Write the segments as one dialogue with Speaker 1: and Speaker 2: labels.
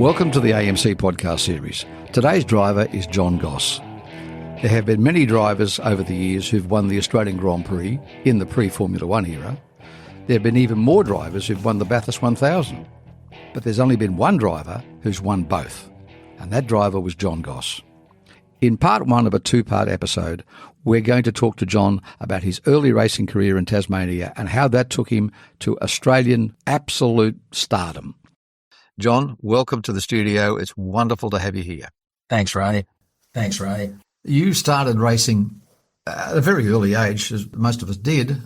Speaker 1: Welcome to the AMC podcast series. Today's driver is John Goss. There have been many drivers over the years who've won the Australian Grand Prix in the pre-Formula One era. There have been even more drivers who've won the Bathurst 1000. But there's only been one driver who's won both, and that driver was John Goss. In part one of a two-part episode, we're going to talk to John about his early racing career in Tasmania and how that took him to Australian absolute stardom. John, welcome to the studio. It's wonderful to have you here.
Speaker 2: Thanks, Ray.
Speaker 1: You started racing at a very early age, as most of us did.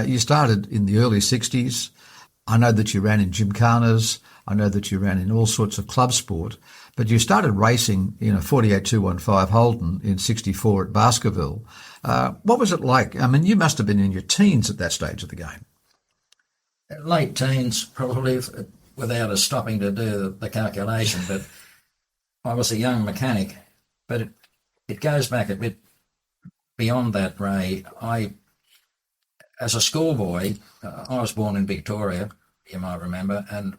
Speaker 1: You started in the early 60s. I know that you ran in gymkhanas. I know that you ran in all sorts of club sport. But you started racing in a 48-215 Holden in 64 at Baskerville. What was it like? I mean, you must have been in your teens at that stage of the game.
Speaker 2: Late teens, probably, without us stopping to do the calculation. But I was a young mechanic. But it goes back a bit beyond that, Ray. As a schoolboy, I was born in Victoria, you might remember, and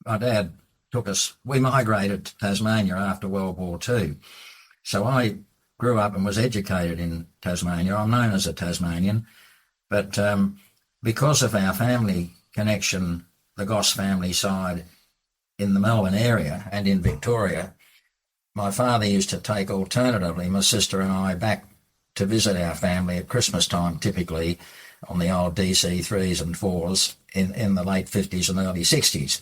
Speaker 2: my dad took us, we migrated to Tasmania after World War II. So I grew up and was educated in Tasmania. I'm known as a Tasmanian, but because of our family connection, the Goss family side in the Melbourne area and in Victoria, my father used to take alternatively my sister and I back to visit our family at Christmas time, typically on the old DC 3s and 4s in the late 50s and early 60s.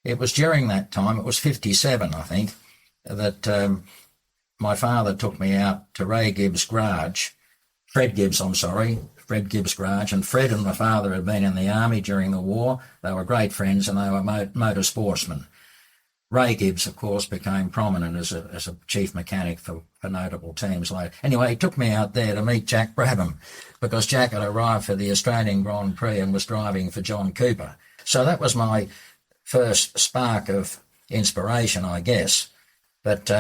Speaker 2: It was during that time, it was 57, I think, that my father took me out to Fred Gibbs' garage, and Fred and my father had been in the army during the war. They were great friends and they were motor sportsmen. Ray Gibbs, of course, became prominent as a chief mechanic for notable teams later. Anyway, he took me out there to meet Jack Brabham because Jack had arrived for the Australian Grand Prix and was driving for John Cooper. So that was my first spark of inspiration, I guess. But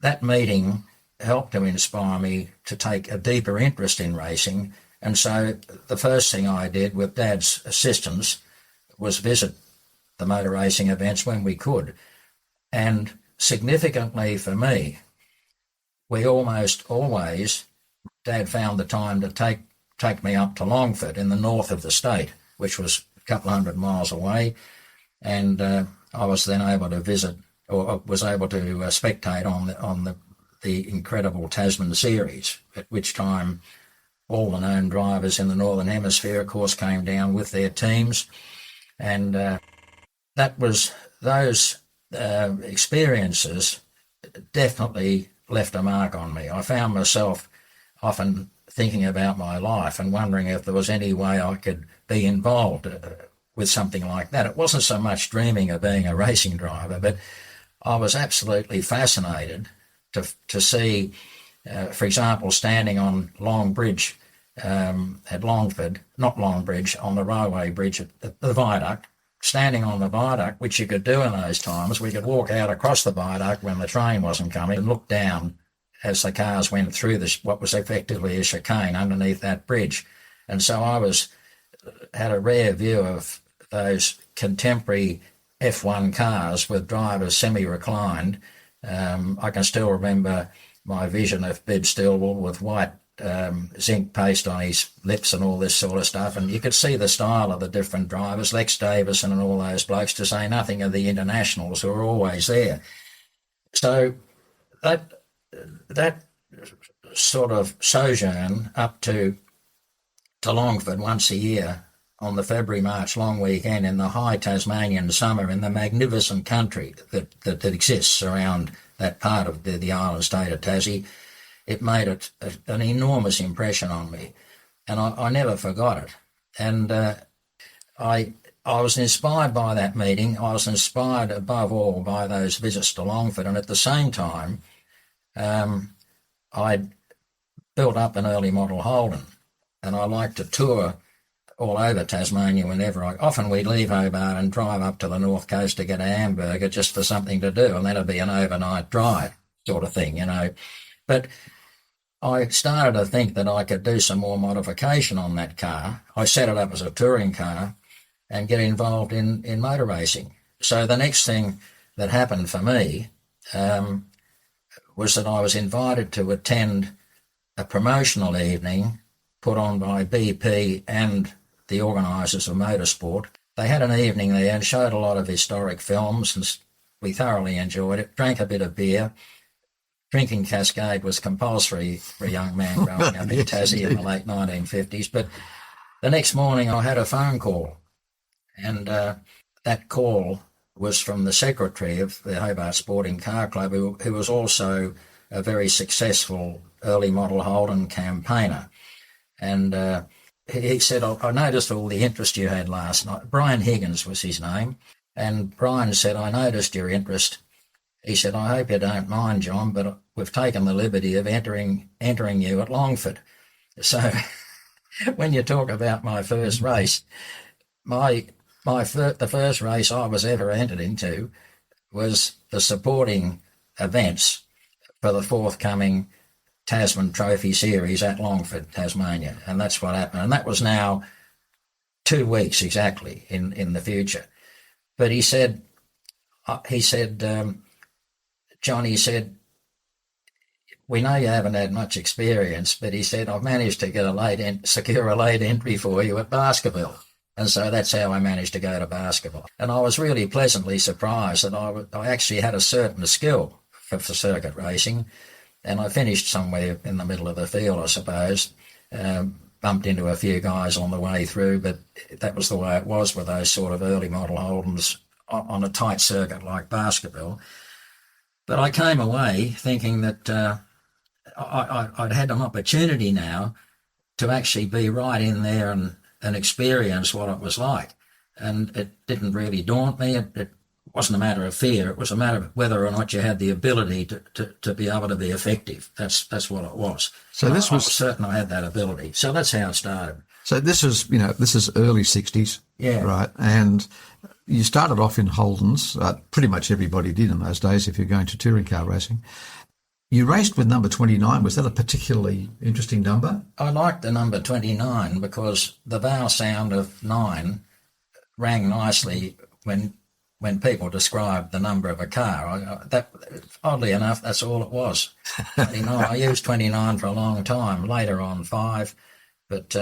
Speaker 2: that meeting helped to inspire me to take a deeper interest in racing. And so the first thing I did with Dad's assistance was visit the motor racing events when we could. And significantly for me, we almost always, Dad found the time to take me up to Longford in the north of the state, which was a couple hundred miles away. And I was then able to visit, or was able to spectate on the incredible Tasman series, at which time all the known drivers in the Northern Hemisphere, of course, came down with their teams. And those experiences definitely left a mark on me. I found myself often thinking about my life and wondering if there was any way I could be involved with something like that. It wasn't so much dreaming of being a racing driver, but I was absolutely fascinated to see, for example, standing on Long Bridge at Longford, not Long Bridge, on the railway bridge at the viaduct, standing on the viaduct, which you could do in those times. We could walk out across the viaduct when the train wasn't coming and look down as the cars went through what was effectively a chicane underneath that bridge. And so I had a rare view of those contemporary F1 cars with drivers semi-reclined. I can still remember my vision of Bib Stillwell with white zinc paste on his lips and all this sort of stuff, and you could see the style of the different drivers, Lex Davison and all those blokes, to say nothing of the internationals who were always there. So that sort of sojourn up to Longford once a year on the February-March long weekend in the high Tasmanian summer in the magnificent country that exists around that part of the island state of Tassie, it made an enormous impression on me, and I never forgot it. And I was inspired by that meeting. I was inspired above all by those visits to Longford, and at the same time, I built up an early model Holden, and I liked to tour all over Tasmania whenever often we'd leave Hobart and drive up to the north coast to get a hamburger just for something to do, and that'd be an overnight drive sort of thing, But I started to think that I could do some more modification on that car. I set it up as a touring car and get involved in motor racing. So the next thing that happened for me was that I was invited to attend a promotional evening put on by BP and the organisers of motorsport. They had an evening there and showed a lot of historic films, and we thoroughly enjoyed it, drank a bit of beer. Drinking Cascade was compulsory for a young man growing up in Tassie in the late 1950s. But the next morning I had a phone call, and that call was from the secretary of the Hobart Sporting Car Club, who was also a very successful early model Holden campaigner. And he said, I noticed all the interest you had last night. Brian Higgins was his name. And Brian said, I noticed your interest. He said, I hope you don't mind, John, but we've taken the liberty of entering you at Longford. So when you talk about my first race, the first race I was ever entered into was the supporting events for the forthcoming Tasman Trophy Series at Longford, Tasmania. And that's what happened. And that was now 2 weeks exactly in the future. But he said, John, he said, we know you haven't had much experience, but he said, I've managed to get secure a late entry for you at Baskerville. And so that's how I managed to go to Baskerville. And I was really pleasantly surprised that I actually had a certain skill for circuit racing. And I finished somewhere in the middle of the field, I suppose. Bumped into a few guys on the way through, but that was the way it was with those sort of early model Holdens on a tight circuit like Baskerville. But I came away thinking that I'd had an opportunity now to actually be right in there and experience what it was like. And it didn't really daunt me. It wasn't a matter of fear. It was a matter of whether or not you had the ability to be able to be effective. That's what it was.
Speaker 1: So this was
Speaker 2: I was certain I had that ability. So that's how it started.
Speaker 1: So this is early 60s,
Speaker 2: yeah,
Speaker 1: right? And you started off in Holdens. Pretty much everybody did in those days if you're going to touring car racing. You raced with number 29. Was that a particularly interesting number?
Speaker 2: I liked the number 29 because the vowel sound of 9 rang nicely when people described the number of a car. Oddly enough, that's all it was. 29. I used 29 for a long time, later on 5, but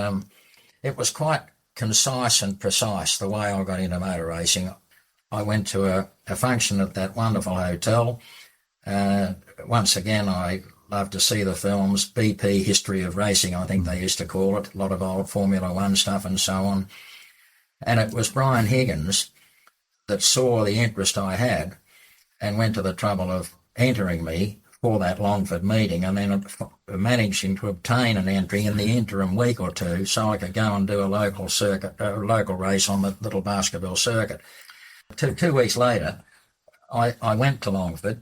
Speaker 2: it was quite concise and precise the way I got into motor racing. I went to a function at that wonderful hotel. Once again, I love to see the films, BP History of Racing, I think they used to call it, a lot of old Formula One stuff and so on. And it was Brian Higgins that saw the interest I had and went to the trouble of entering me for that Longford meeting, and then managing to obtain an entry in the interim week or two so I could go and do a local race on the little Baskerville circuit. Two weeks later, I went to Longford.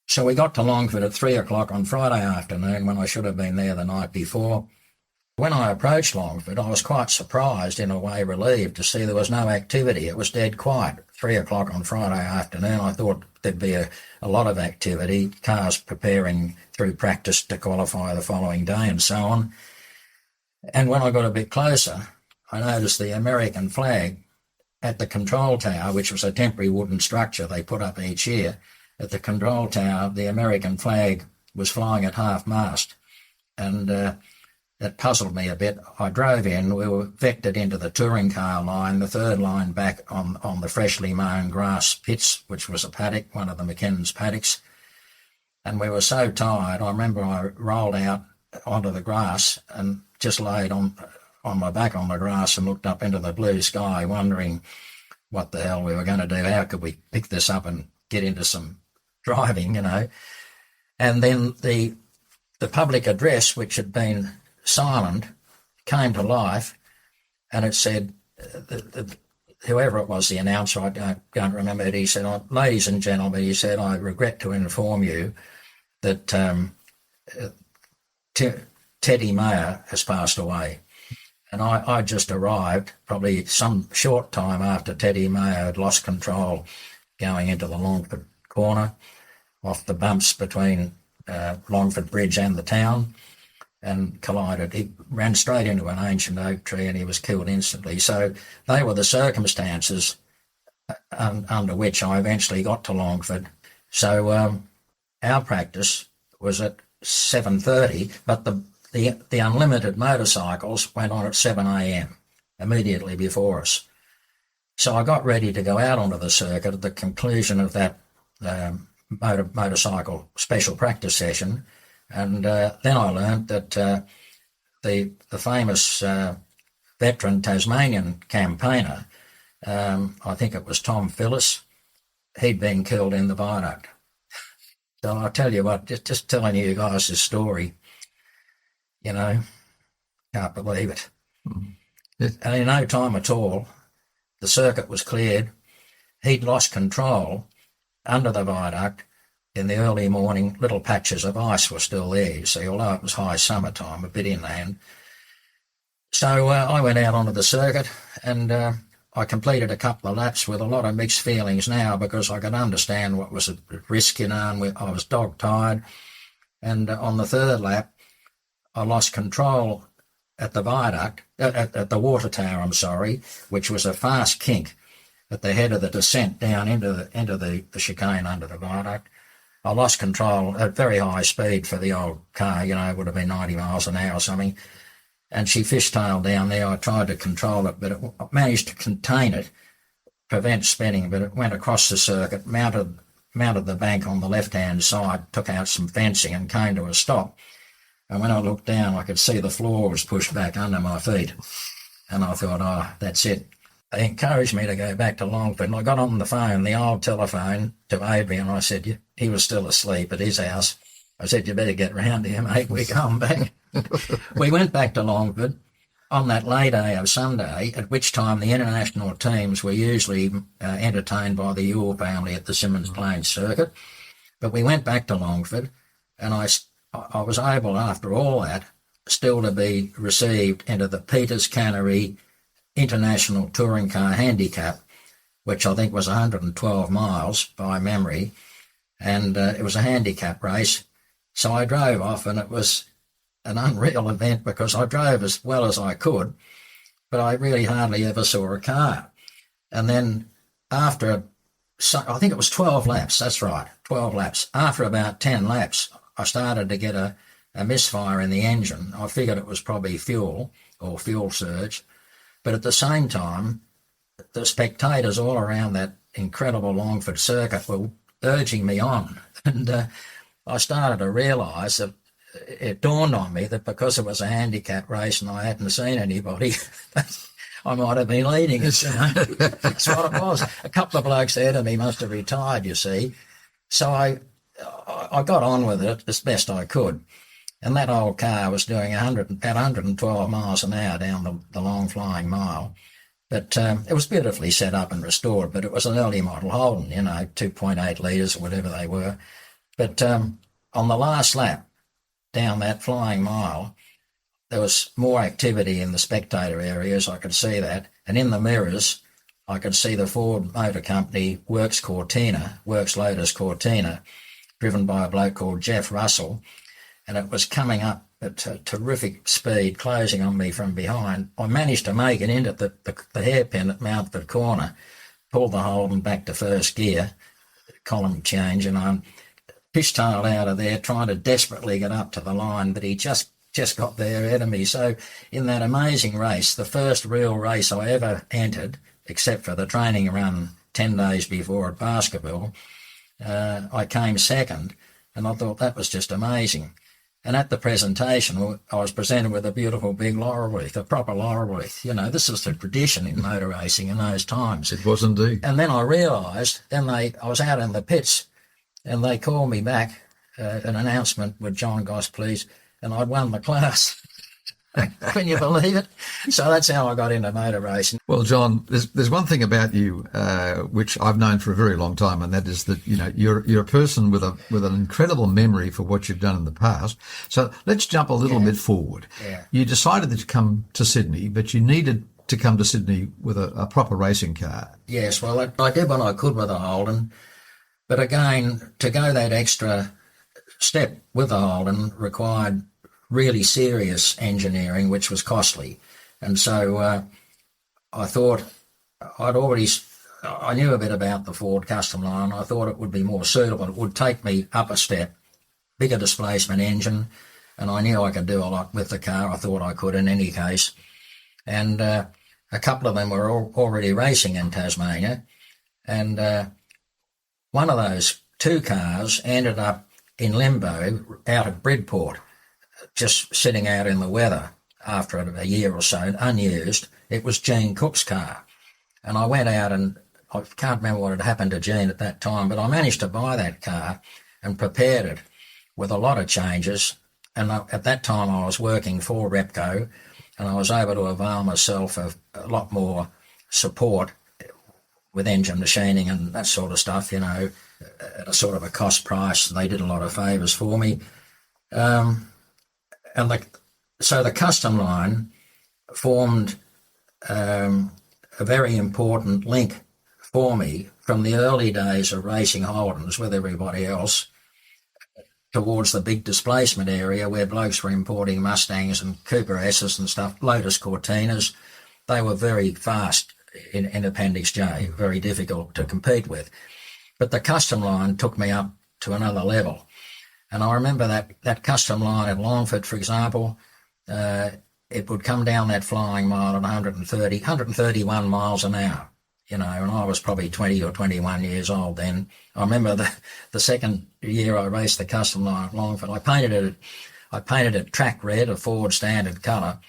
Speaker 2: So we got to Longford at 3 o'clock on Friday afternoon when I should have been there the night before. When I approached Longford, I was quite surprised, in a way relieved, to see there was no activity. It was dead quiet. 3 o'clock on Friday afternoon, I thought there'd be a lot of activity, cars preparing through practice to qualify the following day and so on. And when I got a bit closer, I noticed the American flag at the control tower, which was a temporary wooden structure they put up each year. At the control tower, the American flag was flying at half-mast, and that puzzled me a bit. I drove in. We were vectored into the touring car line, the third line back on the freshly mown grass pits, which was a paddock, one of the McKinnon's paddocks. And we were so tired, I remember I rolled out onto the grass and just laid on my back on the grass and looked up into the blue sky, wondering what the hell we were going to do. How could we pick this up and get into some driving, you know? And then the public address, which had been silent, came to life, and it said, whoever it was, the announcer, I don't remember it, he said, ladies and gentlemen, he said, I regret to inform you that Teddy Mayer has passed away. And I just arrived probably some short time after Teddy Mayer had lost control going into the Longford corner off the bumps between Longford Bridge and the town, and collided. He ran straight into an ancient oak tree and he was killed instantly. So they were the circumstances under which I eventually got to Longford. So our practice was at 7:30, but the unlimited motorcycles went on at 7 a.m. immediately before us. So I got ready to go out onto the circuit at the conclusion of that motorcycle special practice session, and then I learnt that the famous veteran Tasmanian campaigner, I think it was Tom Phillips, he'd been killed in the viaduct. So I tell you what, just telling you guys this story, you know, can't believe it. And in no time at all, the circuit was cleared. He'd lost control under the viaduct. In the early morning, little patches of ice were still there, you see, although it was high summertime, a bit inland. So I went out onto the circuit, and I completed a couple of laps with a lot of mixed feelings now, because I could understand what was at risk, you know, and I was dog-tired. And on the third lap, I lost control at the viaduct, at the water tower, I'm sorry, which was a fast kink at the head of the descent down into the chicane under the viaduct. I lost control at very high speed for the old car, you know, it would have been 90 miles an hour or something. And she fishtailed down there. I tried to control it, but I managed to contain it, prevent spinning, but it went across the circuit, mounted the bank on the left-hand side, took out some fencing and came to a stop. And when I looked down, I could see the floor was pushed back under my feet. And I thought, oh, that's it. They encouraged me to go back to Longford, and I got on the phone, the old telephone, to Adrian. I said, he was still asleep at his house. I said, you better get round here, mate. We're coming back. We went back to Longford on that late day of Sunday, at which time the international teams were usually entertained by the Ewell family at the Symonds Plains circuit. But we went back to Longford, and I was able, after all that, still to be received into the Peters Cannery International Touring Car Handicap, which I think was 112 miles by memory, and it was a handicap race. So I drove off, and it was an unreal event, because I drove as well as I could, but I really hardly ever saw a car. And then after, I think it was 12 laps, that's right, 12 laps. After about 10 laps, I started to get a misfire in the engine. I figured it was probably fuel or fuel surge. But at the same time, the spectators all around that incredible Longford circuit were urging me on. And I started to realise that it dawned on me that because it was a handicap race and I hadn't seen anybody, I might have been leading it. You know? That's what it was. A couple of blokes ahead of me must have retired, you see. So I got on with it as best I could. And that old car was doing about 112 miles an hour down the long flying mile. But it was beautifully set up and restored, but it was an early model Holden, you know, 2.8 litres or whatever they were. But on the last lap down that flying mile, there was more activity in the spectator areas, I could see that. And in the mirrors, I could see the Ford Motor Company Works Lotus Cortina, driven by a bloke called Jeff Russell. And it was coming up at a terrific speed, closing on me from behind. I managed to make it into the hairpin at Mountford Corner, pulled the Holden back to first gear, column change, and I fishtailed out of there, trying to desperately get up to the line, but he just got there ahead of me. So in that amazing race, the first real race I ever entered, except for the training run 10 days before at Baskerville, I came second, and I thought that was just amazing. And at the presentation, I was presented with a beautiful big laurel wreath, a proper laurel wreath. You know, this was the tradition in motor racing in those times.
Speaker 1: It was indeed.
Speaker 2: And then I realised, I was out in the pits, and they called me back, an announcement with John Goss, please, and I'd won the class. Can you believe it? So that's how I got into motor racing.
Speaker 1: Well, John, there's one thing about you which I've known for a very long time, and that is that you're a person with an incredible memory for what you've done in the past. So let's jump a little bit forward.
Speaker 2: Yeah.
Speaker 1: You decided that you come to Sydney, but you needed to come to Sydney with a proper racing car.
Speaker 2: Yes, well, I did what I could with a Holden, but again, to go that extra step with a Holden required really serious engineering, which was costly. And so I thought I'd already I knew a bit about the Ford Custom Line. I thought it would be more suitable. It would take me up a step, bigger displacement engine, and I knew I could do a lot with the car. I thought I could in any case. And a couple of them were already racing in Tasmania. And one of those two cars ended up in limbo out at Bridport, just sitting out in the weather after a year or so, unused. It was Jean Cook's car. And I went out, and I can't remember what had happened to Jean at that time, but I managed to buy that car and prepared it with a lot of changes. And at that time I was working for Repco, and I was able to avail myself of a lot more support with engine machining and that sort of stuff, you know, at a sort of a cost price. They did a lot of favours for me. So the Custom Line formed a very important link for me from the early days of racing Holdens with everybody else towards the big displacement area where blokes were importing Mustangs and Cooper S's and stuff, Lotus Cortinas. They were very fast in Appendix J, very difficult to compete with. But the Custom Line took me up to another level. And I remember that Custom Line at Longford, for example, it would come down that flying mile at 131 miles an hour, you know, and I was probably 20 or 21 years old then. I remember the second year I raced the Custom Line at Longford, I painted it track red, a Ford standard colour,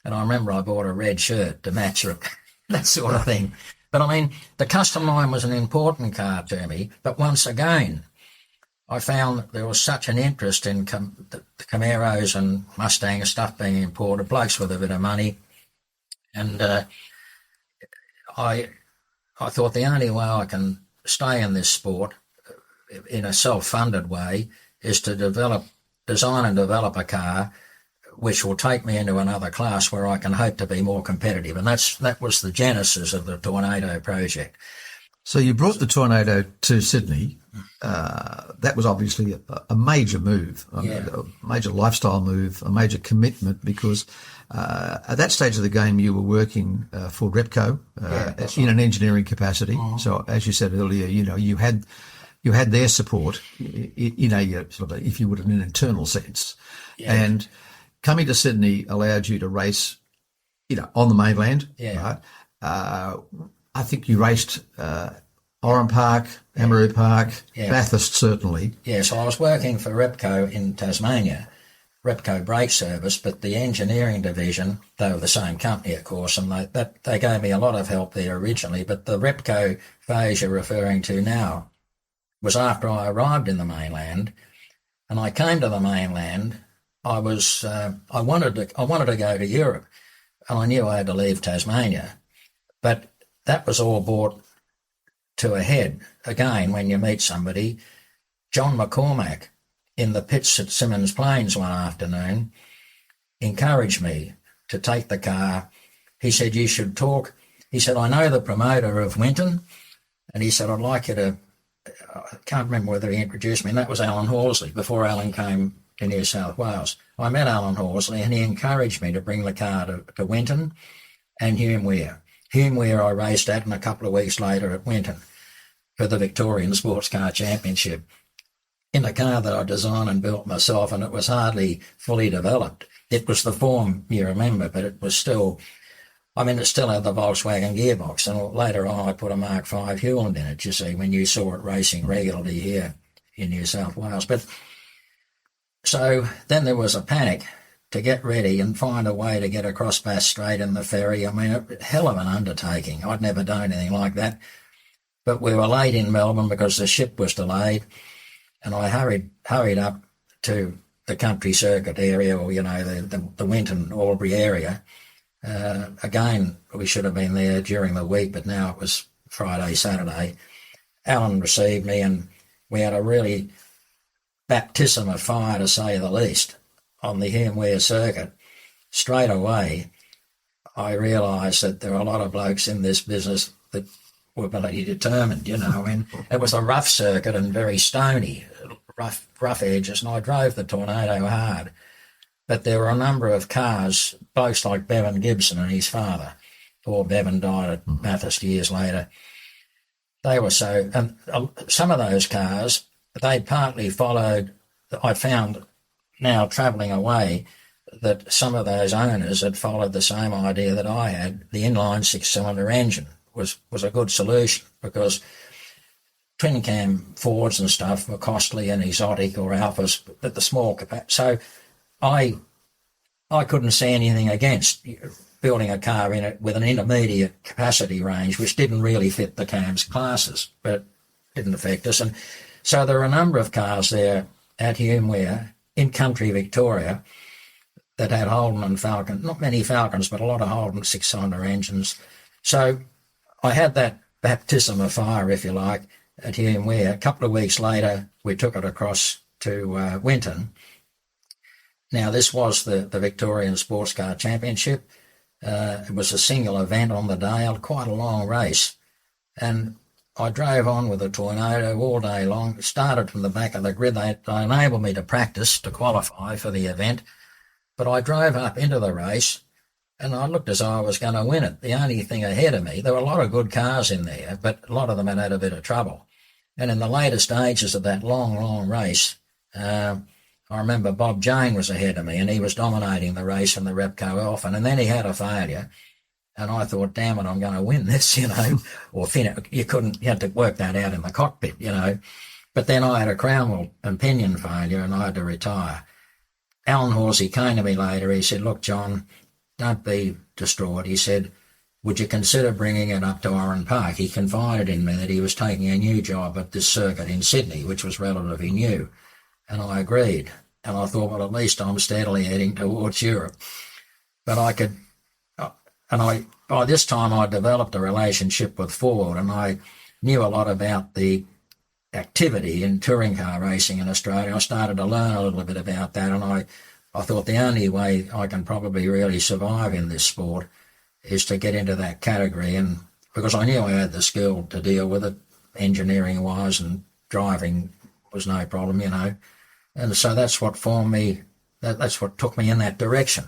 Speaker 2: and I remember I bought a red shirt to match it, that sort of thing. But I mean, the Custom Line was an important car to me, but once again, I found that there was such an interest in the Camaros and Mustang stuff being imported, blokes with a bit of money. And I thought the only way I can stay in this sport in a self-funded way is to design and develop a car which will take me into another class where I can hope to be more competitive. And that was the genesis of the Tornado project.
Speaker 1: So you brought the Tornado to Sydney. That was obviously a major move, a major lifestyle move, a major commitment, because at that stage of the game you were working for Repco in an engineering capacity. So as you said earlier, you know, you had their support in a sort of, if you would, in an internal sense. Yeah. And coming to Sydney allowed you to race, you know, on the mainland, right? I think you raced Oran Park, Amaroo Park, Bathurst certainly.
Speaker 2: Yeah, so I was working for Repco in Tasmania, Repco Brake Service, but the engineering division, they were the same company, of course, and they gave me a lot of help there originally, but the Repco phase you're referring to now was after I arrived in the mainland, and I came to the mainland. I wanted to go to Europe, and I knew I had to leave Tasmania, but that was all brought to a head again when you meet somebody. John McCormack in the pits at Symonds Plains one afternoon encouraged me to take the car. He said, you should talk. He said, I know the promoter of Winton, and he said, I'd like you to, I can't remember whether he introduced me, and that was Alan Horsley, before Alan came to New South Wales. I met Alan Horsley, and he encouraged me to bring the car to Winton and Hume Weir. Hume Weir I raced at, and a couple of weeks later at Winton for the Victorian Sports Car Championship in a car that I designed and built myself, and it was hardly fully developed. It was the form you remember, but it was still, I mean, it still had the Volkswagen gearbox, and later on I put a Mark V Hewland in it, you see, when you saw it racing regularly here in New South Wales. But so then there was a panic to get ready and find a way to get across Bass Strait in the ferry. I mean, a hell of an undertaking. I'd never done anything like that. But we were late in Melbourne because the ship was delayed, and I hurried up to the country circuit area, or, you know, the Winton, Albury area. Again, we should have been there during the week, but now it was Friday, Saturday. Alan received me, and we had a really baptism of fire, to say the least, on the Hume Weir circuit. Straight away, I realised that there are a lot of blokes in this business that were bloody determined, you know. I mean, it was a rough circuit and very stony, rough edges, and I drove the Tornado hard. But there were a number of cars, blokes like Bevan Gibson and his father. Poor Bevan died at Bathurst years later. they were so, and some of those cars, they partly followed, I found now travelling away, that some of those owners had followed the same idea that I had. The inline six-cylinder engine was a good solution, because twin cam Fords and stuff were costly and exotic, or Alphas, but the small capacity. So I couldn't see anything against building a car in it with an intermediate capacity range, which didn't really fit the cam's classes, but didn't affect us. And so there are a number of cars there at Hume Weir in country Victoria that had Holden and Falcon, not many Falcons, but a lot of Holden six-cylinder engines. So I had that baptism of fire, if you like, at Hume Weir. A couple of weeks later, we took it across to Winton. Now, this was the Victorian Sports Car Championship. It was a single event on the day, quite a long race. And I drove on with a Tornado all day long. It started from the back of the grid. They enabled me to practice to qualify for the event. But I drove up into the race, and I looked as though I was going to win it. The only thing ahead of me, there were a lot of good cars in there, but a lot of them had a bit of trouble. And in the later stages of that long race, I remember Bob Jane was ahead of me, and he was dominating the race in the Repco Elfin, and then he had a failure. And I thought, damn it, I'm going to win this, or you had to work that out in the cockpit, But then I had a crown wheel and pinion failure, and I had to retire. Alan Horsey came to me later. He said, look, John, don't be distraught. He said, would you consider bringing it up to Oran Park? He confided in me that he was taking a new job at this circuit in Sydney, which was relatively new. And I agreed. And I thought, well, at least I'm steadily heading towards Europe. But by this time I developed a relationship with Ford, and I knew a lot about the activity in touring car racing in Australia. I started to learn a little bit about that, and I thought the only way I can probably really survive in this sport is to get into that category, and because I knew I had the skill to deal with it, engineering-wise, and driving was no problem, And so that's what formed me, that's what took me in that direction.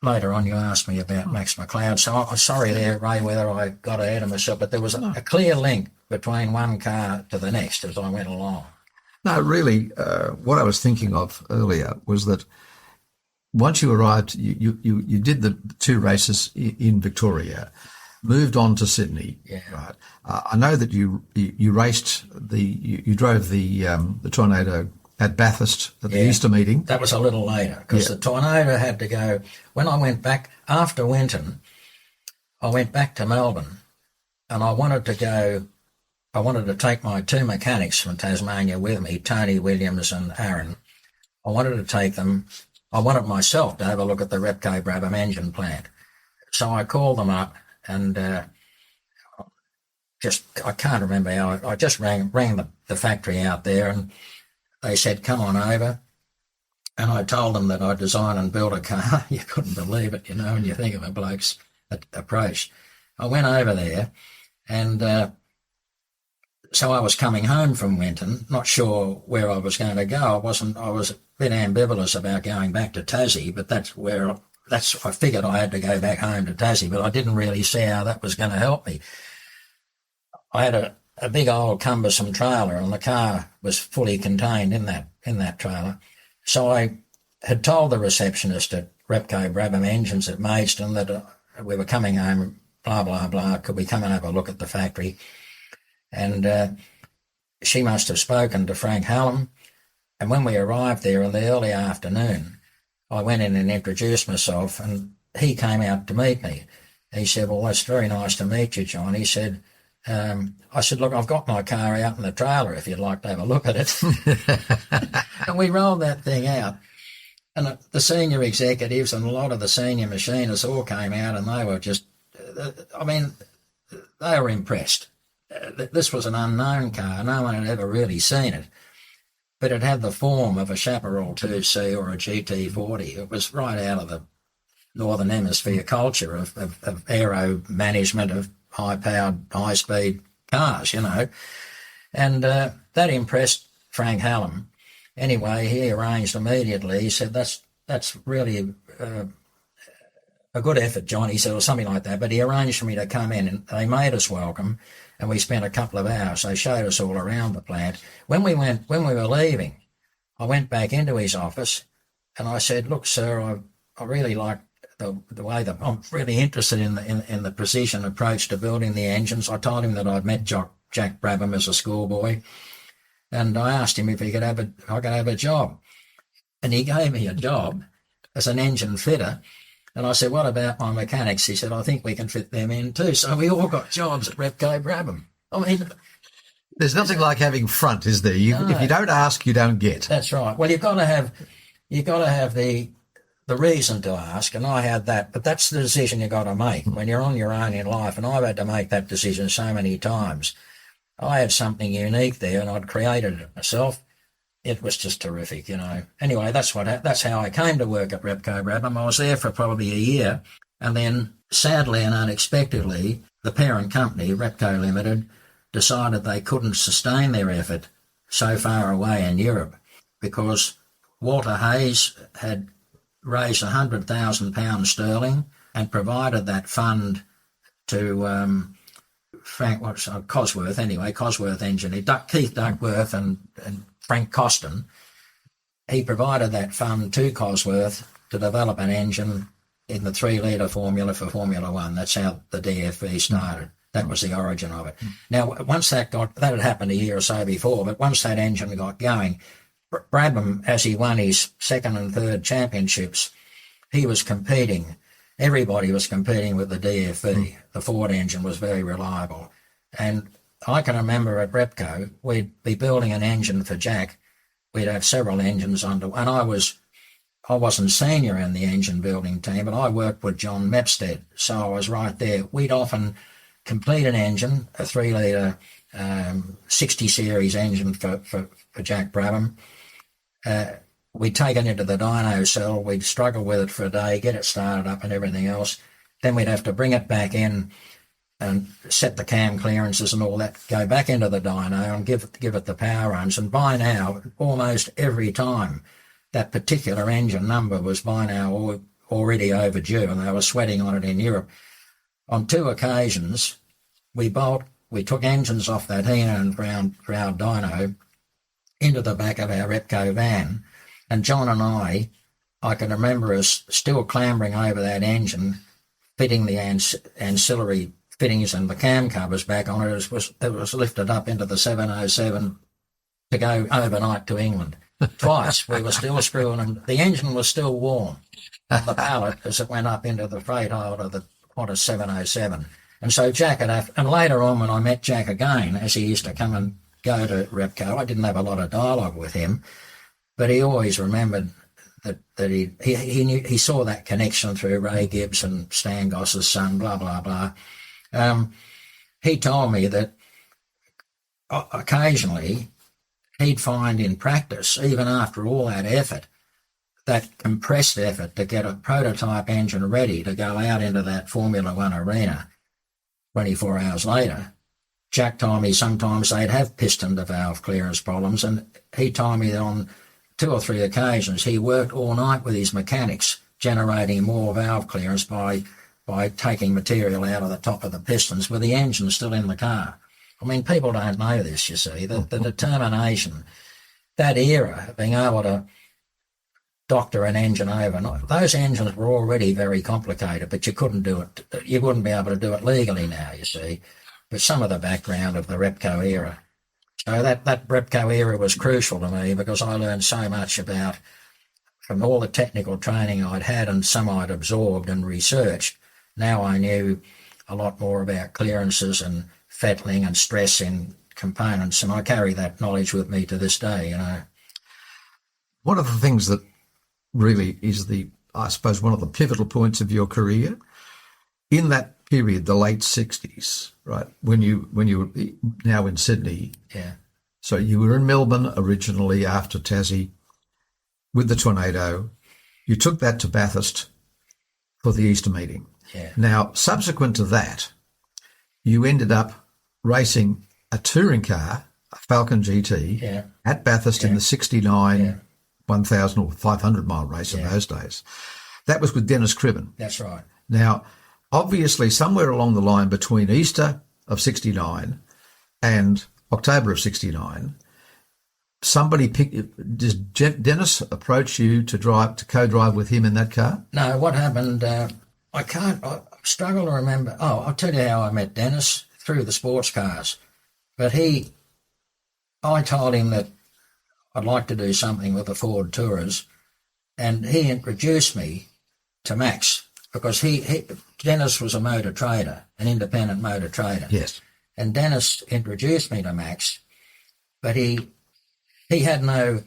Speaker 2: Later on, you asked me about Max McLeod, so I'm sorry there, Ray, whether I got ahead of myself, but there was a clear link between one car to the next as I went along.
Speaker 1: No, really, what I was thinking of earlier was that once you arrived, you did the two races in Victoria, moved on to Sydney.
Speaker 2: Yeah.
Speaker 1: Right. I know that you raced you drove the Tornado at Bathurst at the Easter meeting.
Speaker 2: That was a little later, because the Tornado had to go. When I went back after Winton, I went back to Melbourne, and I wanted to take my two mechanics from Tasmania with me, Tony Williams and Aaron. I wanted to take them. I wanted myself to have a look at the Repco Brabham engine plant. So I called them up, and I can't remember how, I just rang the factory out there, and they said, come on over. And I told them that I'd design and build a car. You couldn't believe it, when you think of a bloke's approach. I went over there, and so I was coming home from Winton, not sure where I was going to go. I was a bit ambivalent about going back to Tassie, but I figured I had to go back home to Tassie, but I didn't really see how that was going to help me. I had a big old cumbersome trailer, and the car was fully contained in that trailer. So I had told the receptionist at Repco Brabham Engines at Maidstone that we were coming home, blah, blah, blah, could we come and have a look at the factory? And she must have spoken to Frank Hallam. And when we arrived there in the early afternoon, I went in and introduced myself, and he came out to meet me. He said, well, that's very nice to meet you, John. He said, I said, look, I've got my car out in the trailer if you'd like to have a look at it. And we rolled that thing out. And the senior executives and a lot of the senior machinists all came out, and they were just, they were impressed. This was an unknown car. No one had ever really seen it. But it had the form of a Chaparral 2C or a GT40. It was right out of the Northern Hemisphere culture of aero management of high-powered, high-speed cars, And that impressed Frank Hallam. Anyway, he arranged immediately. He said, that's really a good effort, John, he said, or something like that. But he arranged for me to come in, and they made us welcome, and we spent a couple of hours. They showed us all around the plant. When we were leaving, I went back into his office, and I said, "Look, sir, I really like the way that I'm really interested in the precision approach to building the engines." I told him that I'd met Jack Brabham as a schoolboy, and I asked him if I could have a job, and he gave me a job as an engine fitter. And I said, "What about my mechanics?" He said, "I think we can fit them in too." So we all got jobs at Repco Brabham. I mean,
Speaker 1: there's nothing like having front, is there?
Speaker 2: No.
Speaker 1: If you don't ask, you don't get.
Speaker 2: That's right. Well, you've got to have the reason to ask, and I had that. But that's the decision you got to make when you're on your own in life. And I've had to make that decision so many times. I had something unique there, and I'd created it myself. It was just terrific, you know. Anyway, that's how I came to work at Repco Brabham. I was there for probably a year, and then sadly and unexpectedly, the parent company, Repco Limited, decided they couldn't sustain their effort so far away in Europe because Walter Hayes had raised £100,000 sterling and provided that fund to Cosworth engineer, Keith Duckworth and Frank Coston. He provided that fund to Cosworth to develop an engine in the 3-litre formula for Formula One. That's how the DFV started. That was the origin of it. Now, once that had happened a year or so before, but once that engine got going, Brabham, as he won his second and third championships, he was competing. Everybody was competing with the DFV. The Ford engine was very reliable. And I can remember at Repco, we'd be building an engine for Jack. We'd have several engines and I wasn't senior in the engine building team, but I worked with John Mepstead, so I was right there. We'd often complete an engine, a 3-litre 60 series engine for Jack Brabham. We'd take it into the dyno cell, we'd struggle with it for a day, get it started up and everything else. Then we'd have to bring it back in and set the cam clearances and all that, go back into the dyno and give it the power runs. And by now, almost every time, that particular engine number was by now already overdue, and they were sweating on it in Europe. On 2 occasions, we took engines off that Heenan for our dyno into the back of our Repco van, and John and I can remember us still clambering over that engine, fitting the ancillary fittings and the cam covers back on it. It was lifted up into the 707 to go overnight to England. Twice we were still screwing them. The engine was still warm on the pallet as it went up into the freight hold of the Qantas 707. And so Jack and later on when I met Jack again, as he used to come and go to Repco, I didn't have a lot of dialogue with him, but he always remembered that he saw that connection through Ray Gibbs and Stan Goss's son, blah, blah, blah. He told me that occasionally he'd find in practice, even after all that effort, that compressed effort to get a prototype engine ready to go out into that Formula One arena 24 hours later, Jack told me sometimes they'd have piston to valve clearance problems, and he told me that on 2 or 3 occasions he worked all night with his mechanics generating more valve clearance by taking material out of the top of the pistons with the engine still in the car. I mean, people don't know this, you see, the determination, that era of being able to doctor an engine overnight. Those engines were already very complicated, but you couldn't do it. You wouldn't be able to do it legally now, you see. But some of the background of the Repco era. So that Repco era was crucial to me because I learned so much about, from all the technical training I'd had and some I'd absorbed and researched, now I knew a lot more about clearances and fettling and stress in components, and I carry that knowledge with me to this day, you know.
Speaker 1: One of the things that really is I suppose, one of the pivotal points of your career, in that period, the late 60s, right, when you were now in Sydney.
Speaker 2: Yeah.
Speaker 1: So you were in Melbourne originally after Tassie with the Tornado. You took that to Bathurst for the Easter meeting.
Speaker 2: Yeah.
Speaker 1: Now, subsequent to that, you ended up racing a touring car, a Falcon GT, at Bathurst in the 69 1,000 or 500 mile race in those days. That was with Dennis Cribben.
Speaker 2: That's right.
Speaker 1: Now, obviously, somewhere along the line between Easter of 69 and October of 69, did Dennis approach you to co-drive with him in that car?
Speaker 2: No, what happened, I struggle to remember. Oh, I'll tell you how I met Dennis, through the sports cars. But I told him that I'd like to do something with the Ford Tourers, and he introduced me to Max, because Dennis was a motor trader, an independent motor trader.
Speaker 1: Yes.
Speaker 2: And Dennis introduced me to Max, but he had no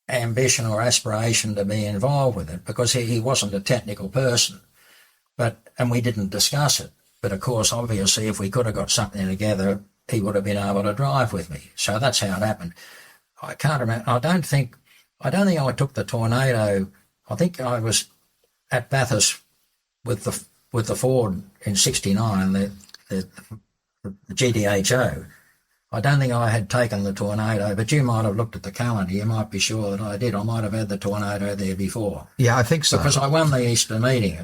Speaker 2: ambition or aspiration to be involved with it, because he wasn't a technical person. And we didn't discuss it. But of course, obviously, if we could have got something together, he would have been able to drive with me. So that's how it happened. I can't remember. I don't think I took the Tornado. I think I was at Bathurst with the Ford in '69, the GDHO. I don't think I had taken the Tornado, but you might have looked at the calendar. You might be sure that I did. I might have had the Tornado there before.
Speaker 1: Yeah, I think so.
Speaker 2: Because I won the Easter meeting.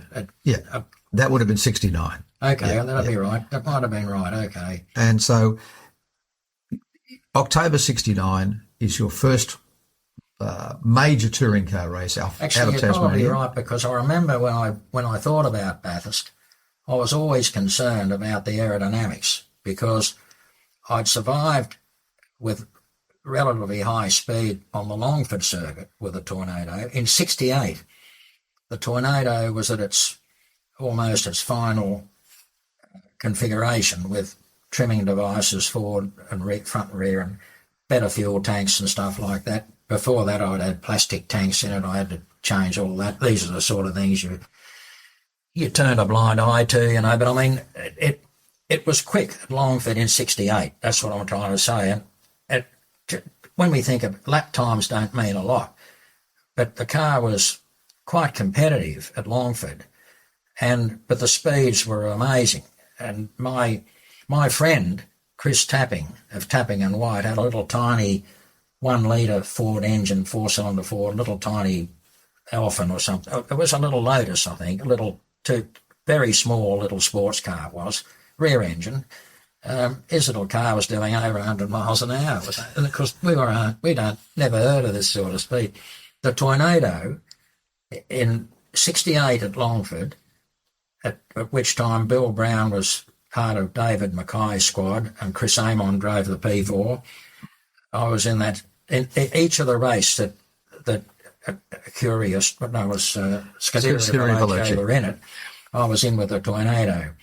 Speaker 1: That would have been 69.
Speaker 2: Okay, that'll be right. That might have been right, okay.
Speaker 1: And so October 69 is your first major touring car race out of Tasmania.
Speaker 2: Actually, you're probably right, because I remember when I thought about Bathurst, I was always concerned about the aerodynamics, because I'd survived with relatively high speed on the Longford circuit with a Tornado. In '68, the Tornado was at almost its final configuration, with trimming devices forward and front and rear, and better fuel tanks and stuff like that. Before that, I'd had plastic tanks in it. I had to change all that. These are the sort of things you turn a blind eye to, But I mean, it was quick at Longford in '68. That's what I'm trying to say. And when we think of lap times, don't mean a lot, but the car was quite competitive at Longford, but the speeds were amazing. And my friend Chris Tapping of Tapping and White had a little tiny 1 litre Ford engine, 4-cylinder Ford, little tiny Elfin or something. It was a little Lotus, I think, very small little sports car it was. Rear engine. His little car was doing over 100 miles an hour. And of course, never heard of this sort of speed. The Tornado in '68 at Longford, at which time Bill Brown was part of David Mackay's squad and Chris Amon drove the P4. I was in each of the race that Curious, but no, was Scuderia were in it. I was in with the Tornado.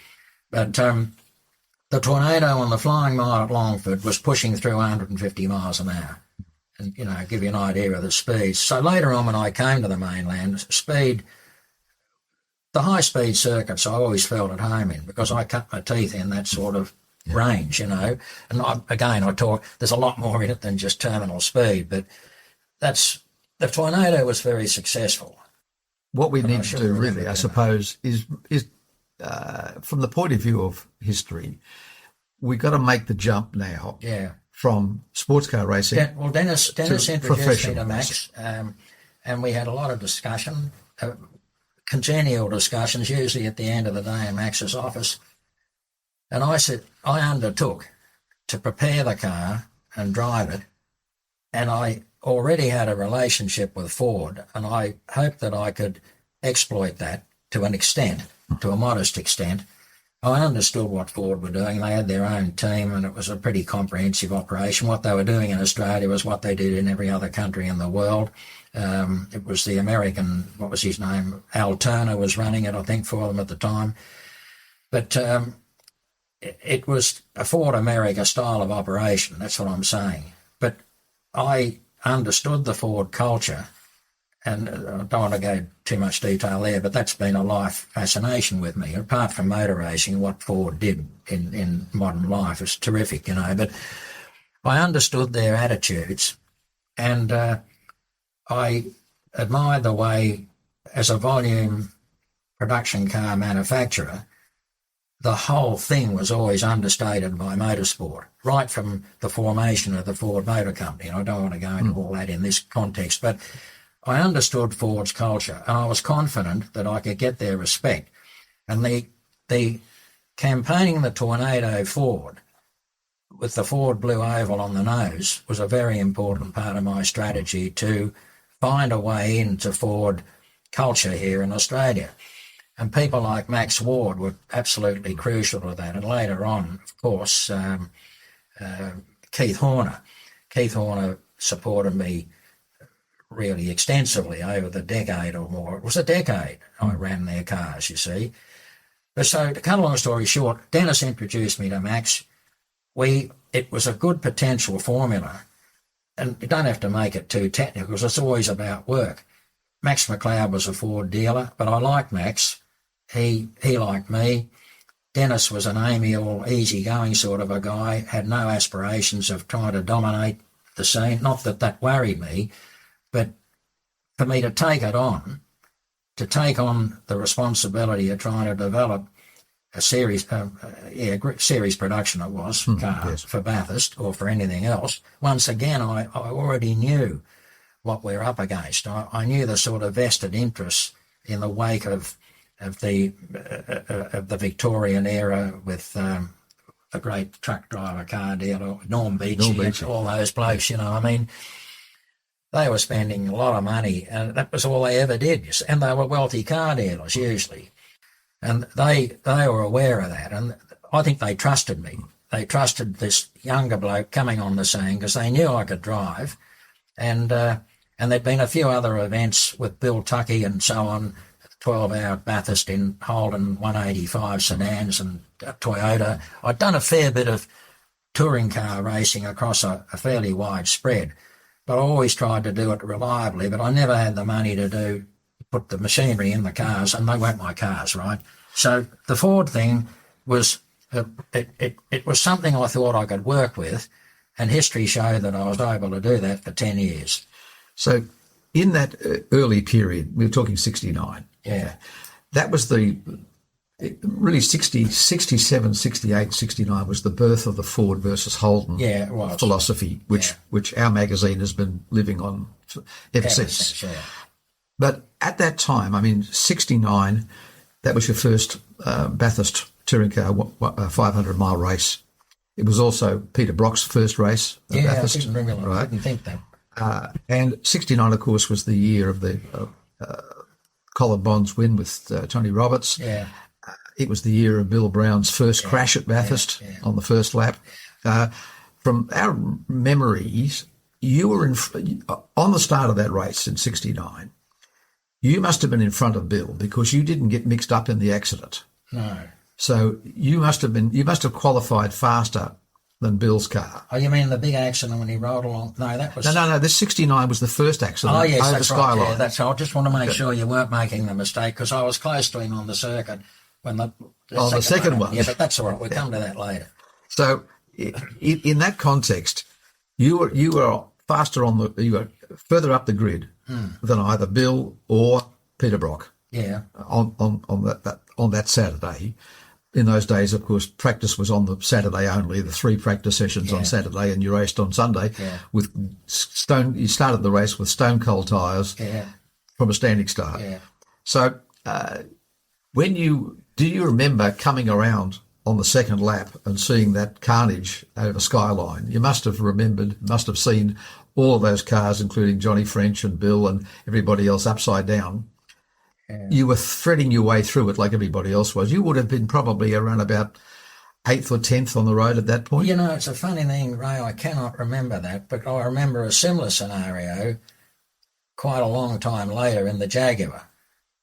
Speaker 2: But the Tornado on the Flying Mile at Longford was pushing through 150 miles an hour. And, give you an idea of the speed. So later on, when I came to the mainland, the high-speed circuits I always felt at home in, because I cut my teeth in that sort of range, And I talk, there's a lot more in it than just terminal speed, but the Tornado was very successful.
Speaker 1: What we need to do really, I suppose, is from the point of view of history, we've got to make the jump now from sports car racing.
Speaker 2: Dennis introduced me to Max, and we had a lot of discussion, congenial discussions, usually at the end of the day in Max's office. And I undertook to prepare the car and drive it, and I already had a relationship with Ford, and I hoped that I could exploit that to an extent, to a modest extent. I understood what Ford were doing. They had their own team, and it was a pretty comprehensive operation. What they were doing in Australia was what they did in every other country in the world. It was the American, what was his name? Al Turner was running it, I think, for them at the time. But it was a Ford America style of operation. That's what I'm saying. But I understood the Ford culture, and I don't want to go too much detail there, but that's been a life fascination with me. Apart from motor racing, what Ford did in modern life is terrific, but I understood their attitudes, and I admired the way, as a volume production car manufacturer, the whole thing was always understated by motorsport, right from the formation of the Ford Motor Company. And I don't want to go into all that in this context, but I understood Ford's culture, and I was confident that I could get their respect. And the campaigning the Tornado Ford with the Ford blue oval on the nose was a very important part of my strategy to find a way into Ford culture here in Australia. And people like Max Ward were absolutely crucial to that. And later on, of course, Keith Horner. Keith Horner supported me really extensively over the decade or more. It was a decade I ran their cars, you see. But so to cut a long story short, Dennis introduced me to Max. It was a good potential formula. And you don't have to make it too technical because it's always about work. Max McLeod was a Ford dealer, but I liked Max. He liked me. Dennis was an amiable, easygoing sort of a guy, had no aspirations of trying to dominate the scene. Not that that worried me, but for me to take on the responsibility of trying to develop a series, series production it was, car
Speaker 1: yes.
Speaker 2: for Bathurst or for anything else. Once again, I already knew what we're up against. I knew the sort of vested interests in the wake of the Victorian era with the great truck driver, car dealer, Norm Beachy. All those blokes, you know, I mean, they were spending a lot of money, and that was all they ever did. And they were wealthy car dealers, usually. And they were aware of that, and I think they trusted me. They trusted this younger bloke coming on the scene because they knew I could drive. And there'd been a few other events with Bill Tuckey and so on, 12-hour Bathurst in Holden 185 sedans and Toyota. I'd done a fair bit of touring car racing across a fairly wide spread, but I always tried to do it reliably, but I never had the money to put the machinery in the cars, and they weren't my cars, right? So the Ford thing was, it was something I thought I could work with, and history showed that I was able to do that for 10 years.
Speaker 1: So in that early period, we were talking 69.
Speaker 2: Yeah.
Speaker 1: That was really 67, 68, 69 was the birth of the Ford versus Holden philosophy, which our magazine has been living on ever since.
Speaker 2: Yeah.
Speaker 1: But at that time, I mean, 69, that was your first Bathurst touring car 500-mile race. It was also Peter Brock's first race at Bathurst.
Speaker 2: I didn't think that.
Speaker 1: And 69, of course, was the year of the Colin Bond's win with Tony Roberts.
Speaker 2: Yeah.
Speaker 1: It was the year of Bill Brown's first crash at Bathurst on the first lap. From our memories, you were on the start of that race in 69. You must have been in front of Bill because you didn't get mixed up in the accident.
Speaker 2: No.
Speaker 1: So you must have qualified faster than Bill's car.
Speaker 2: Oh, you mean the big accident when he rolled along? No, that was...
Speaker 1: No. This 69 was the first accident over
Speaker 2: that's
Speaker 1: Skyline.
Speaker 2: Right. Yeah, that's right. I just want to make sure you weren't making the mistake because I was close to him on the circuit when the
Speaker 1: second one.
Speaker 2: Yeah, but that's all right. We'll come to that later.
Speaker 1: So in that context, you were faster you were further up the grid than either Bill or Peter Brock.
Speaker 2: Yeah.
Speaker 1: On that Saturday. In those days, of course, practice was on the Saturday only, the 3 practice sessions on Saturday, and you raced on Sunday with you started the race with stone cold tyres from a standing start.
Speaker 2: Yeah.
Speaker 1: So do you remember coming around on the second lap and seeing that carnage over Skyline? You must have seen all of those cars, including Johnny French and Bill and everybody else upside down. Yeah. You were threading your way through it like everybody else was. You would have been probably around about 8th or 10th on the road at that point.
Speaker 2: You know, it's a funny thing, Ray, I cannot remember that, but I remember a similar scenario quite a long time later in the Jaguar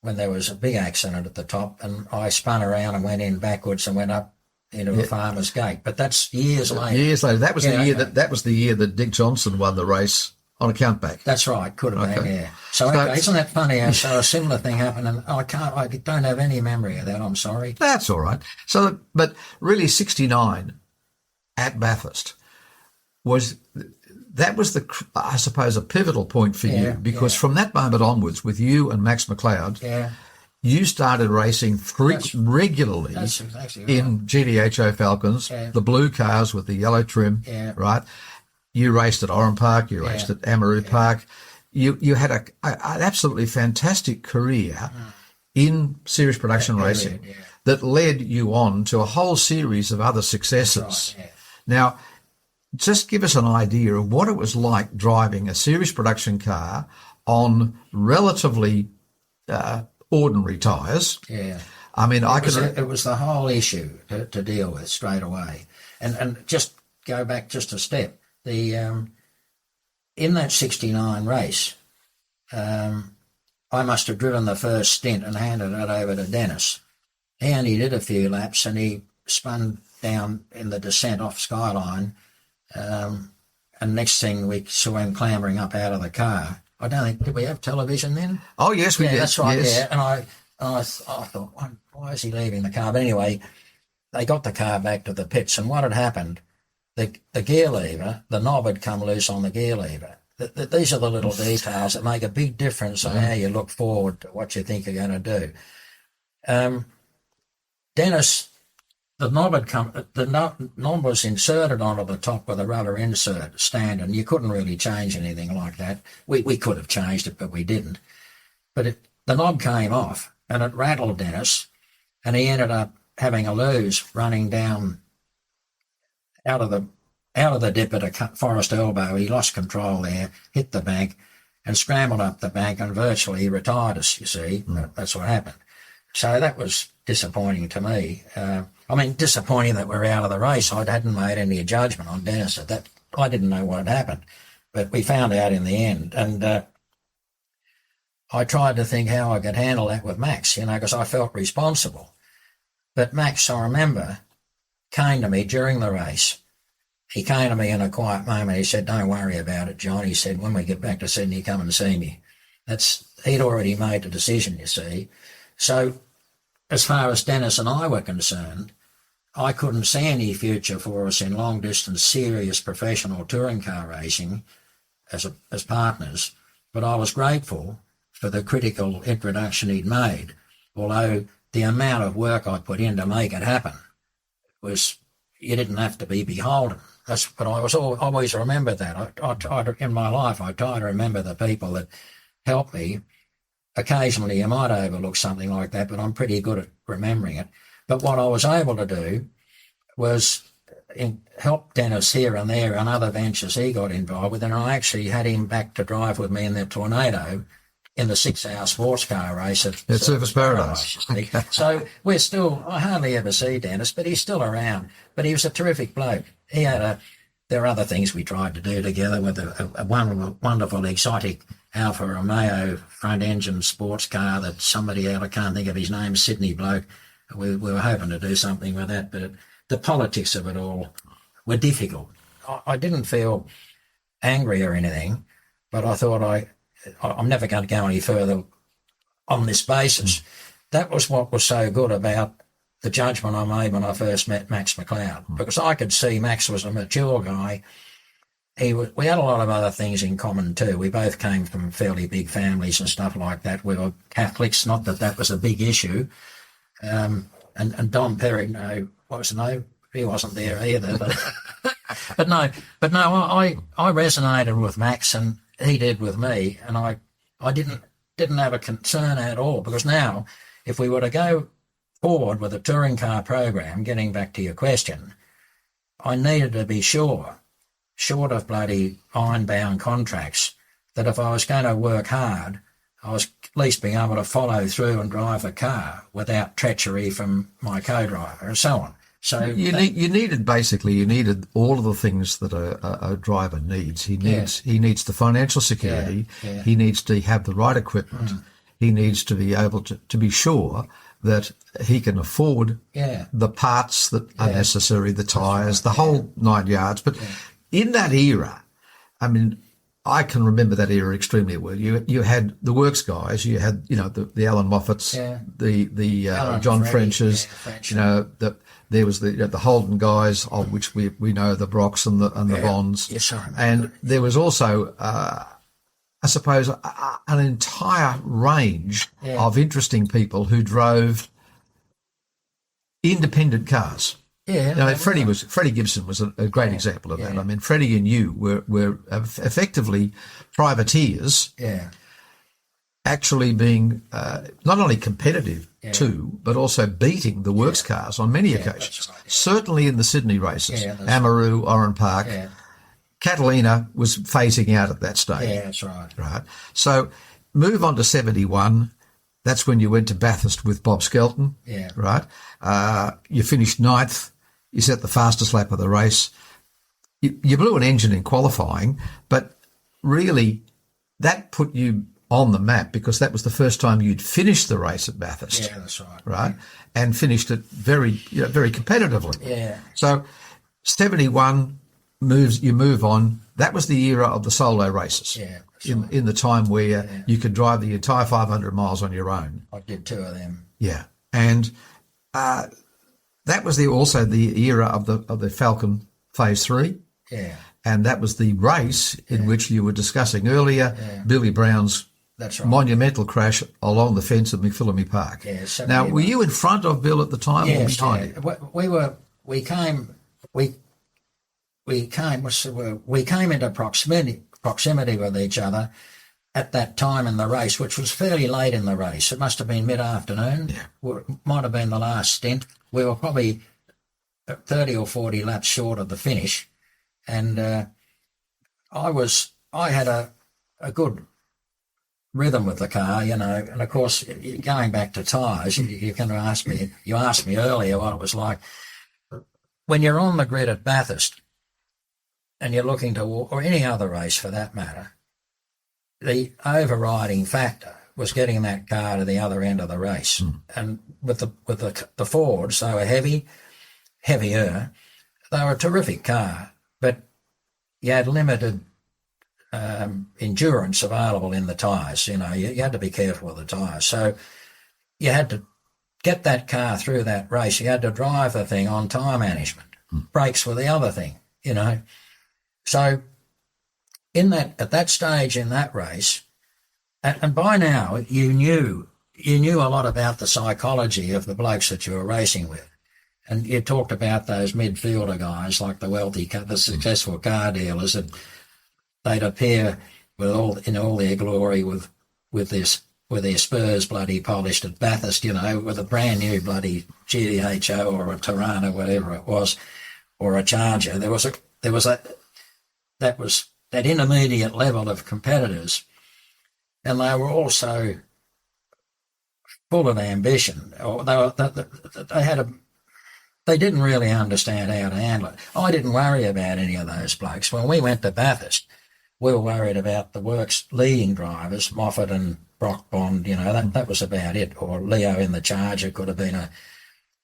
Speaker 2: when there was a big accident at the top and I spun around and went in backwards and went up into a farmer's gate. But that's years later.
Speaker 1: Years later. That was that was the year that Dick Johnson won the race on a countback.
Speaker 2: That's right, could have been, yeah. So isn't that funny how so a similar thing happened and I don't have any memory of that, I'm sorry.
Speaker 1: That's all right. So, but really 69 at Bathurst was I suppose, a pivotal point for you because from that moment onwards with you and Max McLeod, you started racing regularly in GDHO Falcons, the blue cars with the yellow trim, right? You raced at Oran Park, you raced at Amaru Park. You had an absolutely fantastic career in series production racing. that led you on to a whole series of other successes.
Speaker 2: Right, yeah.
Speaker 1: Now, just give us an idea of what it was like driving a series production car on relatively ordinary tyres.
Speaker 2: Yeah.
Speaker 1: I mean,
Speaker 2: It was the whole issue to deal with straight away. And just go back just a step. In that 69 race, I must have driven the first stint and handed it over to Dennis. He only did a few laps and he spun down in the descent off Skyline. And next thing we saw him clambering up out of the car. I don't think, did we have television then?
Speaker 1: Oh, yes, we did.
Speaker 2: That's right,
Speaker 1: yes.
Speaker 2: yeah. And I thought, why is he leaving the car? But anyway, they got the car back to the pits, and what had happened, the gear lever, the knob had come loose on the gear lever. These are the little details that make a big difference on how you look forward to what you think you're going to do. Dennis, the knob had come, the knob was inserted onto the top with a rubber insert stand, and you couldn't really change anything like that. We could have changed it, but we didn't. But the knob came off, and it rattled Dennis, and he ended up having a lose running down out of the dip at a Forest Elbow. He lost control there, hit the bank, and scrambled up the bank, and virtually retired us, you see. That's what happened. So that was disappointing to me. Disappointing that we're out of the race. I hadn't made any judgment on Dennis at that. I didn't know what had happened, but we found out in the end. And I tried to think how I could handle that with Max, because I felt responsible. But Max, I remember, came to me during the race. He came to me in a quiet moment. He said, "Don't worry about it, John." He said, "When we get back to Sydney, come and see me." He'd already made the decision, you see. So as far as Dennis and I were concerned, I couldn't see any future for us in long-distance, serious professional touring car racing as partners, but I was grateful for the critical introduction he'd made, although the amount of work I put in to make it happen was, you didn't have to be beholden. But I always remember that. I try to, in my life, I try to remember the people that helped me. Occasionally you might overlook something like that, but I'm pretty good at remembering it. But what I was able to do was help Dennis here and there on other ventures he got involved with, and I actually had him back to drive with me in the Tornado in the 6-hour sports car race at
Speaker 1: Surfers Paradise.
Speaker 2: Okay. So we're still, I hardly ever see Dennis, but he's still around. But he was a terrific bloke. There are other things we tried to do together with a wonderful, exotic Alfa Romeo front-engine sports car that somebody out, I can't think of his name, Sydney bloke. We were hoping to do something with that, but the politics of it all were difficult. I didn't feel angry or anything, but I thought I'm never going to go any further on this basis. That was what was so good about the judgment I made when I first met Max McLeod, because I could see Max was a mature guy. We had a lot of other things in common too. We both came from fairly big families and stuff like that. We were Catholics, not that was a big issue. And Don Perry, he wasn't there either. But no, I resonated with Max, and he did with me, and I didn't have a concern at all, because now, if we were to go forward with a touring car program, getting back to your question, I needed to be short of bloody iron-bound contracts, that if I was going to work hard, I was at least being able to follow through and drive a car without treachery from my co-driver and so on. So
Speaker 1: you needed all of the things that a driver needs. He needs the financial security.
Speaker 2: Yeah.
Speaker 1: He needs to have the right equipment. He needs to be able to be sure that he can afford the parts that are necessary, the tyres, the whole 9 yards. But in that era, I mean, I can remember that era extremely well. You had the works guys, you had, the Alan Moffats, the John Frenches, there was the Holden guys, of which we know the Brocks and the Bonds.
Speaker 2: Yes, I remember.
Speaker 1: And there was also, I suppose, an entire range of interesting people who drove independent cars.
Speaker 2: Yeah,
Speaker 1: Freddie Gibson was a great example of that. I mean, Freddie and you were effectively privateers.
Speaker 2: Yeah.
Speaker 1: actually being not only competitive too, but also beating the works cars on many occasions.
Speaker 2: Right,
Speaker 1: Certainly in the Sydney races,
Speaker 2: Yeah,
Speaker 1: Amaroo, Oran Park.
Speaker 2: Yeah.
Speaker 1: Catalina was phasing out at that stage.
Speaker 2: Yeah, that's right.
Speaker 1: Right. So move on to 71. That's when you went to Bathurst with Bob Skelton.
Speaker 2: Yeah.
Speaker 1: Right. You finished ninth. You set the fastest lap of the race. You blew an engine in qualifying, but really that put you on the map because that was the first time you'd finished the race at Bathurst.
Speaker 2: Yeah, that's right.
Speaker 1: Right. And finished it very competitively.
Speaker 2: Yeah.
Speaker 1: So 71 you move on. That was the era of the solo races.
Speaker 2: Yeah.
Speaker 1: In the time where you could drive the entire 500 miles on your own.
Speaker 2: I did 2 of them.
Speaker 1: Yeah. And that was also the era of the Falcon Phase 3.
Speaker 2: Yeah.
Speaker 1: And that was the race in which you were discussing earlier, Billy Brown's
Speaker 2: That's right.
Speaker 1: monumental crash along the fence at McPhillamy Park.
Speaker 2: Yeah,
Speaker 1: now, were you in front of Bill at the time or
Speaker 2: Yes,
Speaker 1: behind him?
Speaker 2: We came into proximity with each other at that time in the race, which was fairly late in the race. It must have been mid-afternoon.
Speaker 1: Yeah.
Speaker 2: Might have been the last stint. We were probably 30 or 40 laps short of the finish. And I had a good rhythm with the car, you know, and of course, going back to tyres, you asked me earlier what it was like. When you're on the grid at Bathurst and you're looking to, or any other race for that matter, the overriding factor was getting that car to the other end of the race. And with the Fords, they were heavier. They were a terrific car, but you had limited endurance available in the tyres. You know, you had to be careful with the tyres. So you had to get that car through that race. You had to drive the thing on tyre management. Brakes were the other thing, you know. So at that stage in that race, and by now you knew a lot about the psychology of the blokes that you were racing with. And you talked about those midfielder guys like the successful car dealers, that they'd appear in all their glory with their spurs bloody polished at Bathurst, you know, with a brand new bloody GDHO or a Tirana, whatever it was, or a Charger. There was that intermediate level of competitors, and they were also full of ambition. Or they didn't really understand how to handle it. I didn't worry about any of those blokes. When we went to Bathurst, we were worried about the works leading drivers, Moffat and Brock Bond, you know, that was about it. Or Leo in the Charger could have been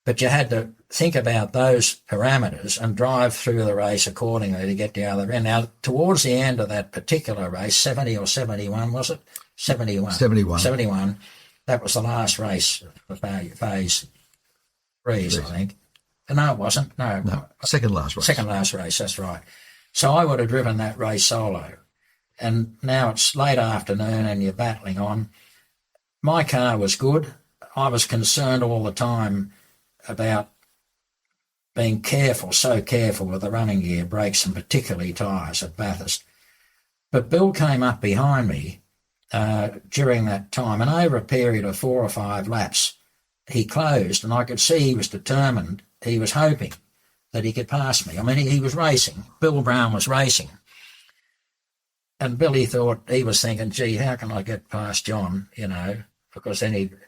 Speaker 2: but you had to think about those parameters and drive through the race accordingly to get the other end. Now, towards the end of that particular race, 70 or 71, was it? 71. 71. That was the last race of phase 3s, I think. No, it wasn't. No.
Speaker 1: Second last race.
Speaker 2: Second last race, that's right. So I would have driven that race solo. And now it's late afternoon and you're battling on. My car was good. I was concerned all the time about being so careful with the running gear, brakes and particularly tyres at Bathurst. But Bill came up behind me during that time, and over a period of 4 or 5 laps, he closed, and I could see he was determined. He was hoping that he could pass me. I mean, he was racing. Bill Brown was racing. And Billy he was thinking, gee, how can I get past John, you know, because then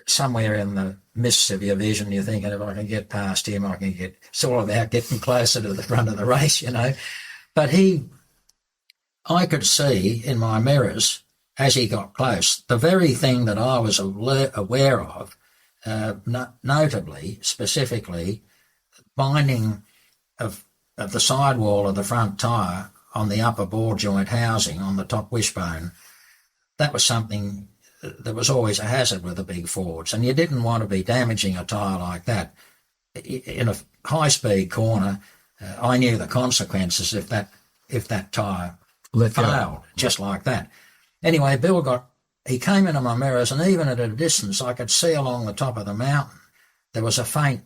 Speaker 2: somewhere in the mists of your vision, you're thinking, if I can get past him, it's all about getting closer to the front of the race, you know. But I could see in my mirrors, as he got close, the very thing that I was aware of, notably, specifically, binding of the sidewall of the front tyre on the upper ball joint housing on the top wishbone. That was something that was always a hazard with the big Fords, and you didn't want to be damaging a tyre like that. In a high-speed corner, I knew the consequences if that tyre failed, just like that. Anyway, Bill he came into my mirrors, and even at a distance, I could see along the top of the mountain there was a faint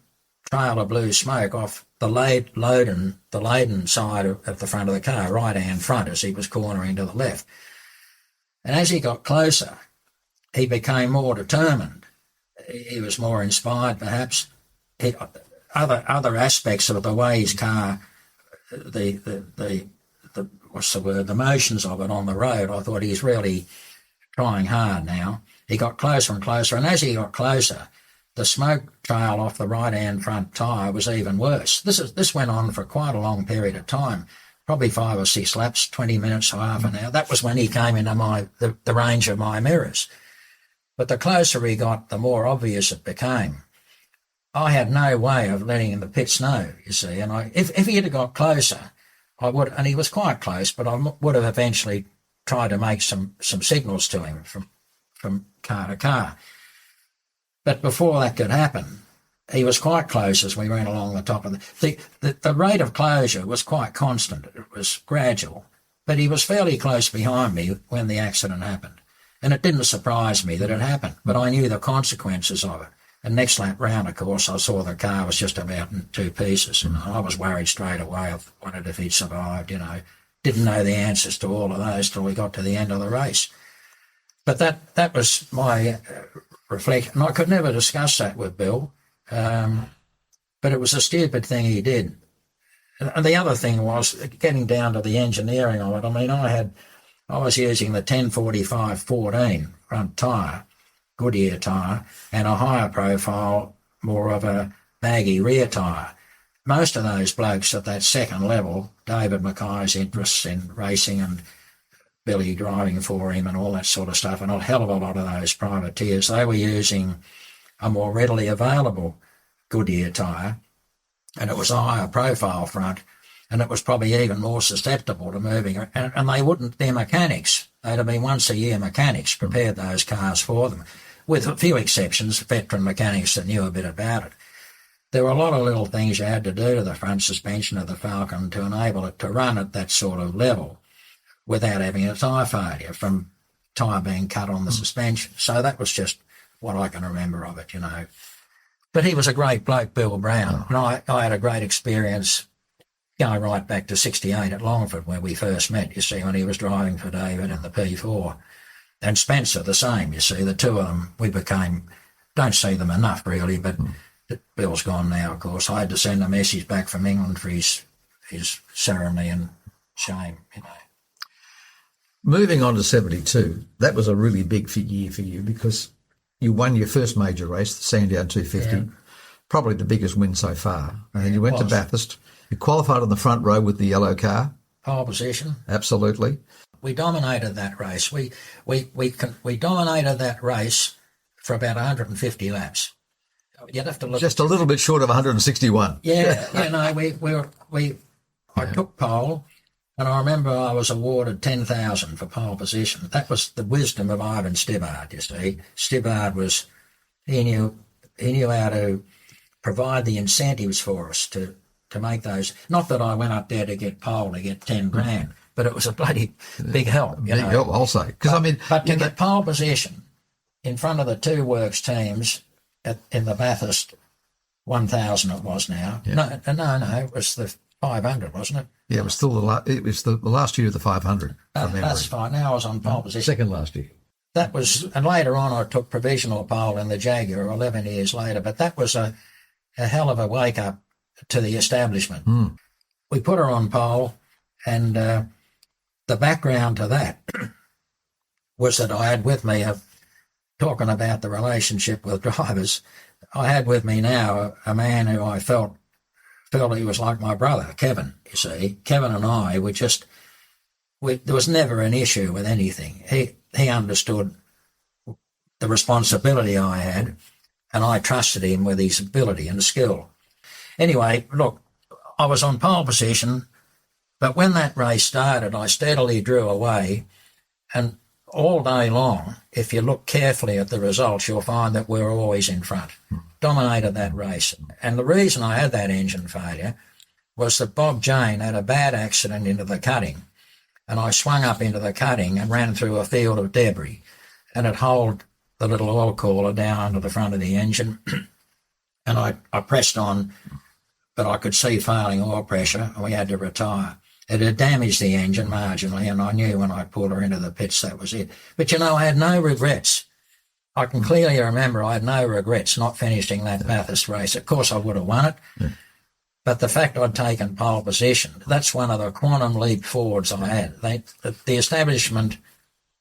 Speaker 2: trail of blue smoke off the laden side of the front of the car, right-hand front, as he was cornering to the left. And as he got closer, he became more determined. He was more inspired, perhaps. Other aspects of the way his car, the what's the word, the motions of it on the road, I thought he's really trying hard now. He got closer and closer, and as he got closer, the smoke trail off the right-hand front tyre was even worse. This went on for quite a long period of time, probably 5 or 6 laps, 20 minutes, half an hour. That was when he came into the range of my mirrors. But the closer he got, the more obvious it became. I had no way of letting the pits know, you see, and if he had got closer, I would, and he was quite close, but I would have eventually tried to make some signals to him from car to car. But before that could happen, he was quite close as we went along the top of the rate of closure was quite constant. It was gradual, but he was fairly close behind me when the accident happened. And it didn't surprise me that it happened, but I knew the consequences of it. And next lap round, of course, I saw the car was just about in 2 pieces, and I was worried straight away. I wondered if he'd survived, you know. Didn't know the answers to all of those till we got to the end of the race. But that was my reflection. And I could never discuss that with Bill, but it was a stupid thing he did. And the other thing was getting down to the engineering of it. I mean, I was using the 1045-14 front tyre, Goodyear tyre, and a higher profile, more of a baggy rear tyre. Most of those blokes at that second level, David Mackay's interests in racing and Billy driving for him and all that sort of stuff, and a hell of a lot of those privateers, they were using a more readily available Goodyear tyre, and it was a higher profile front, and it was probably even more susceptible to moving. And they wouldn't, their mechanics, they'd have been once-a-year mechanics, prepared those cars for them, with a few exceptions, veteran mechanics that knew a bit about it. There were a lot of little things you had to do to the front suspension of the Falcon to enable it to run at that sort of level without having a tyre failure from tyre being cut on the suspension. So that was just what I can remember of it, you know. But he was a great bloke, Bill Brown, and I had a great experience going right back to 68 at Longford where we first met, you see, when he was driving for David in the P4. And Spencer, the same, you see, the two of them, we became, don't see them enough really, but Bill's gone now, of course. I had to send a message back from England for his ceremony and shame, you know.
Speaker 1: Moving on to 72, that was a really big year for you because you won your first major race, the Sandown 250, probably the biggest win so far. And then you went to Bathurst. You qualified on the front row with the yellow car.
Speaker 2: Pole position.
Speaker 1: Absolutely.
Speaker 2: We dominated that race. We dominated that race for about 150 laps. You'd have to look.
Speaker 1: Just a little bit short of 161.
Speaker 2: Yeah, you know, I took pole, and I remember I was awarded 10,000 for pole position. That was the wisdom of Ivan Stibbard, you see. Stibbard he knew how to provide the incentives for us to make those. Not that I went up there to get pole to get 10 grand, but it was a bloody big help.
Speaker 1: Big help, I'll say.
Speaker 2: But to get pole position in front of the two works teams in the Bathurst 1,000 it was now. Yeah. No, it was the 500, wasn't it?
Speaker 1: Yeah, it was still the last year of the 500.
Speaker 2: That's fine. Now I was on pole position.
Speaker 1: Second last year.
Speaker 2: That was, and later on I took provisional pole in the Jaguar 11 years later, but that was a hell of a wake up to the establishment. We put her on pole, and the background to that was that I had with me, talking about the relationship with drivers, I had with me now a man who I felt he was like my brother, Kevin, you see. Kevin and I were just, there was never an issue with anything. He understood the responsibility I had, and I trusted him with his ability and skill. Anyway, look, I was on pole position, but when that race started, I steadily drew away, and all day long, if you look carefully at the results, you'll find that we're always in front. Dominated that race. And the reason I had that engine failure was that Bob Jane had a bad accident into the cutting, and I swung up into the cutting and ran through a field of debris, and it hauled the little oil cooler down under the front of the engine, and I pressed on, but I could see failing oil pressure, and we had to retire. It had damaged the engine marginally, and I knew when I pulled her into the pits that was it. But, you know, I had no regrets I can clearly remember I had no regrets not finishing that Bathurst race. Of course, I would have won it.
Speaker 1: Yeah.
Speaker 2: But the fact I'd taken pole position, that's one of the quantum leap forwards I had. The establishment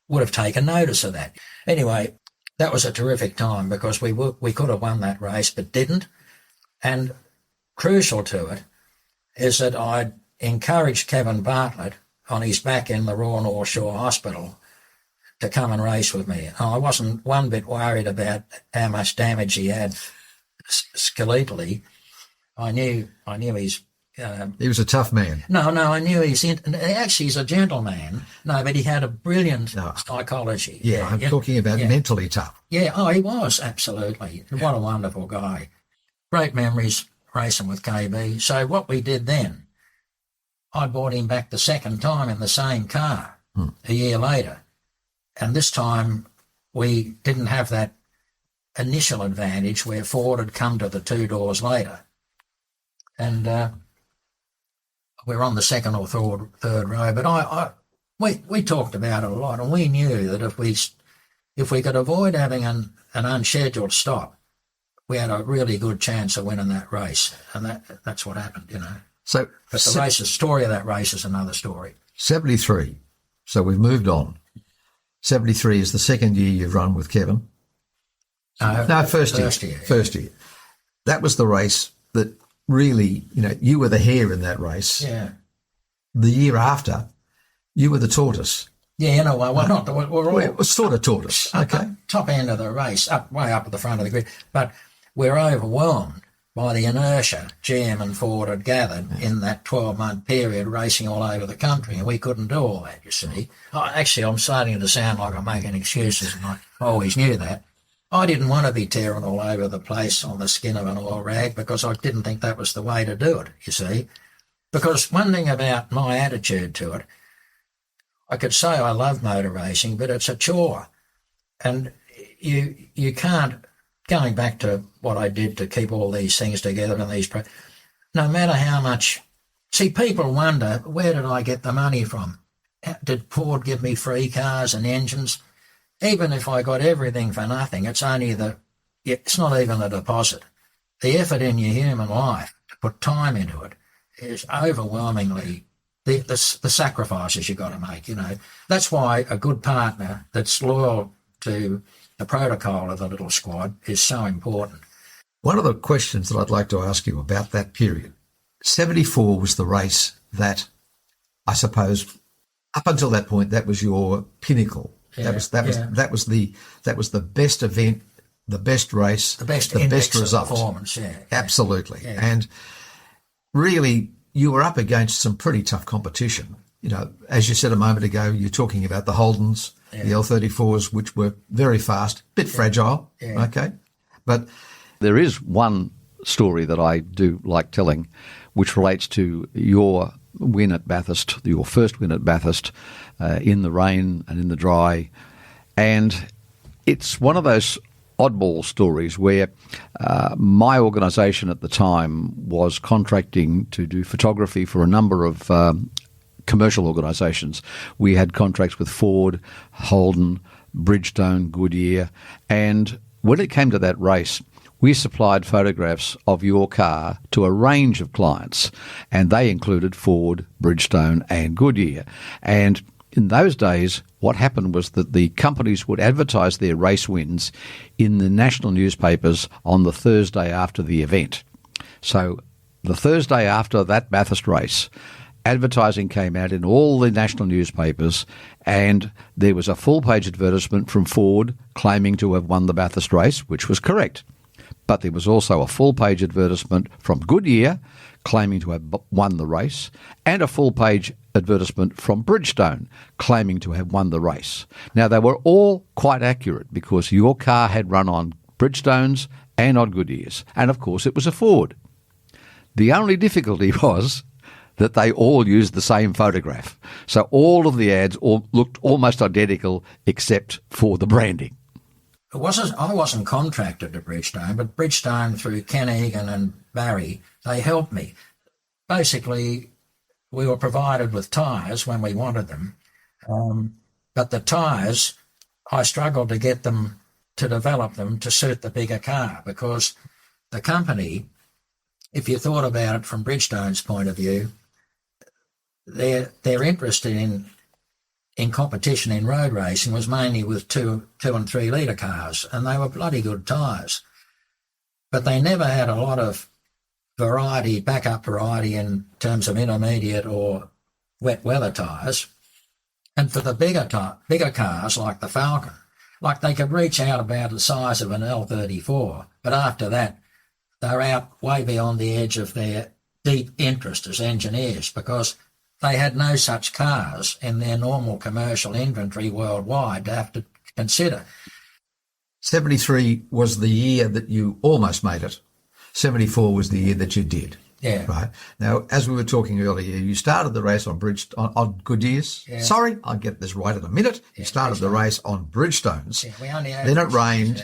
Speaker 2: would have taken notice of that. Anyway, that was a terrific time because we could have won that race but didn't. And crucial to it is that I'd encouraged Kevin Bartlett on his back in the Royal North Shore Hospital to come and race with me. I wasn't one bit worried about how much damage he had skeletally. I knew he's...
Speaker 3: he was a tough man.
Speaker 2: No, I knew actually he's a gentleman. No, but he had a brilliant psychology.
Speaker 3: Yeah, I'm talking about mentally tough.
Speaker 2: Yeah, he was, absolutely. What a wonderful guy. Great memories racing with KB. So what we did then, I brought him back the second time in the same car a year later. And this time we didn't have that initial advantage where Ford had come to the 2 doors later. And we're on the second or third row. But we talked about it a lot, and we knew that if we could avoid having an unscheduled stop, we had a really good chance of winning that race. And that's what happened, you know.
Speaker 3: So,
Speaker 2: but the story of that race is another story.
Speaker 3: 73. So we've moved on. 73 is the second year you've run with Kevin. No, first year. First year. That was the race that really, you know, you were the hare in that race.
Speaker 2: Yeah.
Speaker 3: The year after, you were the tortoise.
Speaker 2: Yeah, in a way. Well, we're all...
Speaker 3: It was sort of tortoise, okay.
Speaker 2: Top end of the race, way up at the front of the grid. But we're overwhelmed by the inertia GM and Ford had gathered in that 12-month period racing all over the country, and we couldn't do all that, you see. Actually, I'm starting to sound like I'm making excuses, and I always knew that. I didn't want to be tearing all over the place on the skin of an oil rag because I didn't think that was the way to do it, you see. Because one thing about my attitude to it, I could say I love motor racing, but it's a chore. And you can't, going back to what I did to keep all these things together and no matter how much, see, people wonder, where did I get the money from? Did Ford give me free cars and engines? Even if I got everything for nothing, it's not even a deposit. The effort in your human life to put time into it is overwhelmingly the sacrifices you've got to make, you know. That's why a good partner that's loyal to the protocol of the little squad is so important.
Speaker 3: One of the questions that I'd like to ask you about that period, 74 was the race that, I suppose, up until that point, that was your pinnacle.
Speaker 2: Yeah,
Speaker 3: that was the best event, the best race, the best result,
Speaker 2: performance. Yeah,
Speaker 3: absolutely. Yeah. And really, you were up against some pretty tough competition. You know, as you said a moment ago, you're talking about the Holdens, the L34s, which were very fast, bit fragile. Yeah. Okay, but
Speaker 1: there is one story that I do like telling, which relates to your win at Bathurst, your first win at Bathurst, in the rain and in the dry. And it's one of those oddball stories where my organisation at the time was contracting to do photography for a number of commercial organisations. We had contracts with Ford, Holden, Bridgestone, Goodyear, and when it came to that race, we supplied photographs of your car to a range of clients, and they included Ford, Bridgestone and Goodyear. And in those days, what happened was that the companies would advertise their race wins in the national newspapers on the Thursday after the event. So the Thursday after that Bathurst race, advertising came out in all the national newspapers, and there was a full-page advertisement from Ford claiming to have won the Bathurst race, which was correct. But there was also a full-page advertisement from Goodyear claiming to have won the race, and a full-page advertisement from Bridgestone claiming to have won the race. Now, they were all quite accurate because your car had run on Bridgestone's and on Goodyear's, and of course it was a Ford. The only difficulty was that they all used the same photograph. So all of the ads looked almost identical except for the branding.
Speaker 2: I wasn't contracted to Bridgestone, but Bridgestone, through Ken Egan and Barry, they helped me. Basically, we were provided with tyres when we wanted them, but the tyres, I struggled to get them to develop them to suit the bigger car, because the company, if you thought about it from Bridgestone's point of view, their interest in competition in road racing was mainly with 2 and 3 litre cars, and they were bloody good tyres. But they never had a lot of variety, backup variety in terms of intermediate or wet weather tyres. And for the bigger cars like the Falcon, like they could reach out about the size of an L34, but after that, they're out way beyond the edge of their deep interest as engineers, because they had no such cars in their normal commercial inventory worldwide to have to consider.
Speaker 3: 73 was the year that you almost made it. 74 was the year that you did.
Speaker 2: Yeah.
Speaker 3: Right. Now, as we were talking earlier, you started the race on Goodyears.
Speaker 2: Yeah.
Speaker 3: Sorry, I'll get this right in a minute. You started the race on Bridgestones.
Speaker 2: Yeah, we only had
Speaker 3: then it rained.
Speaker 2: Yeah.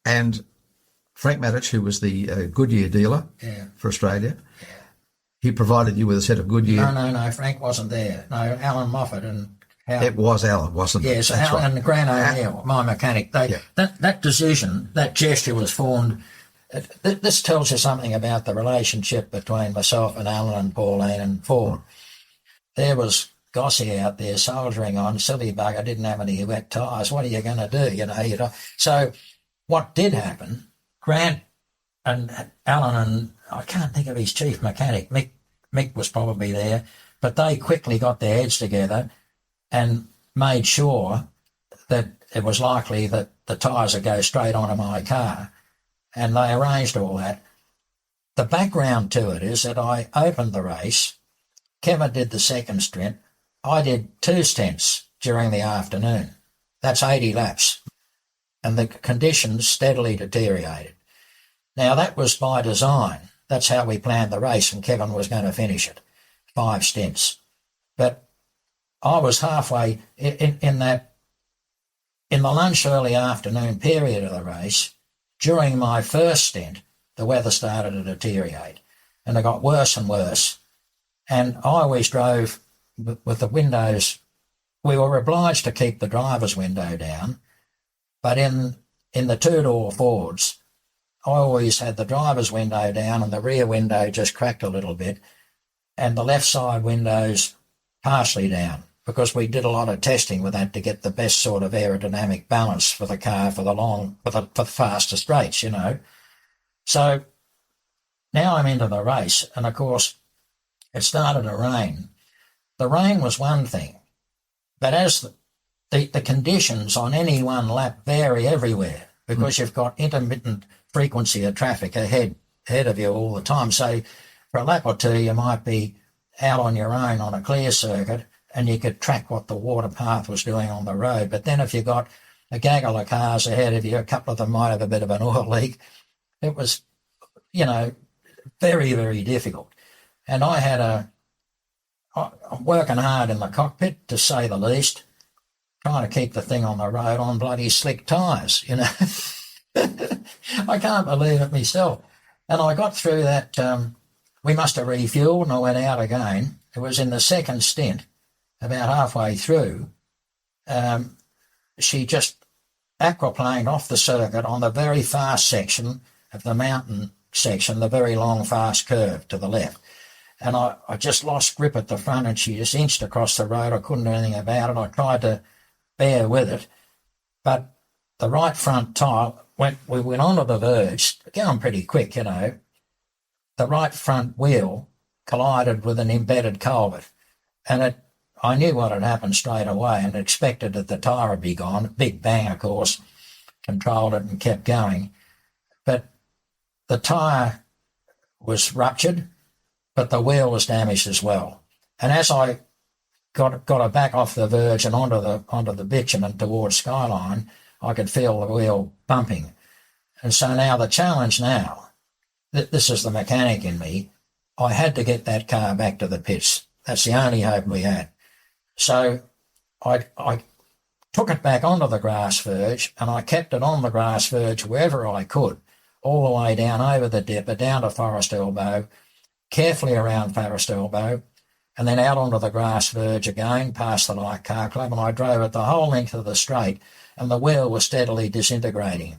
Speaker 3: And Frank Maddich, who was the Goodyear dealer for Australia, he provided you with a set of Goodyear.
Speaker 2: No, Frank wasn't there. No, Alan Moffat and Howard.
Speaker 3: It was Alan, wasn't it?
Speaker 2: Yes,
Speaker 3: That's
Speaker 2: Alan
Speaker 3: right.
Speaker 2: and Grant O'Neill, my mechanic. That decision, that gesture was formed. This tells you something about the relationship between myself and Alan and Pauline and Ford. There was Gossy out there soldiering on, silly bugger, didn't have any wet tyres. What are you going to do? You know. So what did happen, Grant and Alan and I can't think of his chief mechanic, Mick was probably there, but they quickly got their heads together and made sure that it was likely that the tyres would go straight onto my car. And they arranged all that. The background to it is that I opened the race. Kevin did the second stint. I did 2 stints during the afternoon. That's 80 laps. And the conditions steadily deteriorated. Now, that was by design. That's how we planned the race, and Kevin was going to finish it. 5 stints. But I was halfway in the lunch early afternoon period of the race. During my first stint, the weather started to deteriorate, and it got worse and worse. And I always drove with the windows. We were obliged to keep the driver's window down, but in the 2-door Fords, I always had the driver's window down and the rear window just cracked a little bit, and the left side windows partially down, because we did a lot of testing with that to get the best sort of aerodynamic balance for the car for the faster straights, you know. So now I'm into the race, and of course it started to rain. The rain was one thing, but as the conditions on any one lap vary everywhere, because you've got intermittent frequency of traffic ahead of you all the time. So for a lap or two, you might be out on your own on a clear circuit, and you could track what the water path was doing on the road. But then if you got a gaggle of cars ahead of you, a couple of them might have a bit of an oil leak. It was, very, very difficult. And I'm working hard in the cockpit, to say the least, trying to keep the thing on the road on bloody slick tyres, I can't believe it myself. And I got through that, we must have refueled, and I went out again. It was in the second stint. About halfway through, she just aquaplaned off the circuit on the very fast section of the mountain section, the very long, fast curve to the left. And I just lost grip at the front, and she just inched across the road. I couldn't do anything about it. I tried to bear with it, but the right front tyre, we went onto the verge, going pretty quick, The right front wheel collided with an embedded culvert, and I knew what had happened straight away and expected that the tyre would be gone. Big bang, of course, controlled it and kept going. But the tyre was ruptured, but the wheel was damaged as well. And as I got her back off the verge and onto the bitumen towards Skyline, I could feel the wheel bumping. And so now the challenge now, this is the mechanic in me, I had to get that car back to the pits. That's the only hope we had. So I took it back onto the grass verge, and I kept it on the grass verge wherever I could, all the way down over the dipper, down to Forest Elbow, carefully around Forest Elbow, and then out onto the grass verge again, past the Light Car Club, and I drove it the whole length of the straight, and the wheel was steadily disintegrating.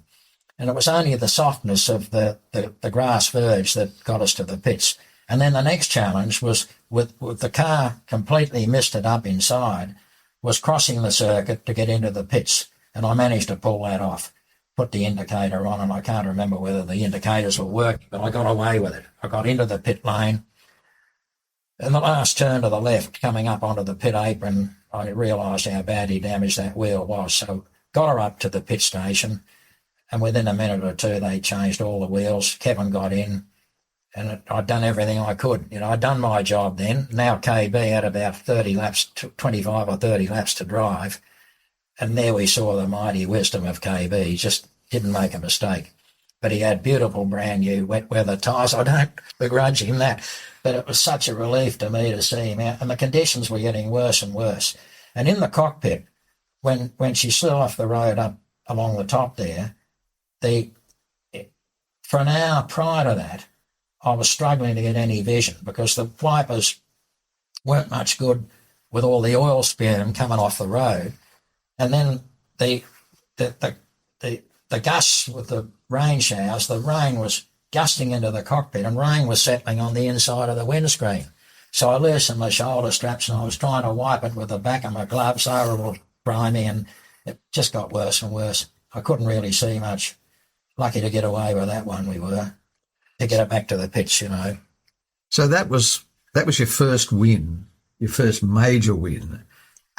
Speaker 2: And it was only the softness of the grass verge that got us to the pits. And then the next challenge was, with the car completely misted up inside, was crossing the circuit to get into the pits. And I managed to pull that off, put the indicator on, and I can't remember whether the indicators were working, but I got away with it. I got into the pit lane. And the last turn to the left, coming up onto the pit apron, I realised how badly damaged that wheel was. So got her up to the pit station, and within a minute or two, they changed all the wheels. Kevin got in, and I'd done everything I could. I'd done my job then. Now KB had about 30 laps, 25 or 30 laps to drive. And there we saw the mighty wisdom of KB. He just didn't make a mistake. But he had beautiful brand new wet weather tyres. I don't begrudge him that. But it was such a relief to me to see him out. And the conditions were getting worse and worse. And in the cockpit, when she flew off the road up along the top there, for an hour prior to that, I was struggling to get any vision because the wipers weren't much good with all the oil spume coming off the road. And then the gusts with the rain showers, the rain was gusting into the cockpit and rain was settling on the inside of the windscreen. So I loosened my shoulder straps and I was trying to wipe it with the back of my gloves. They were all grimy and it just got worse and worse. I couldn't really see much. Lucky to get away with that one we were, to get it back to the pitch,
Speaker 3: So that was your first win, your first major win,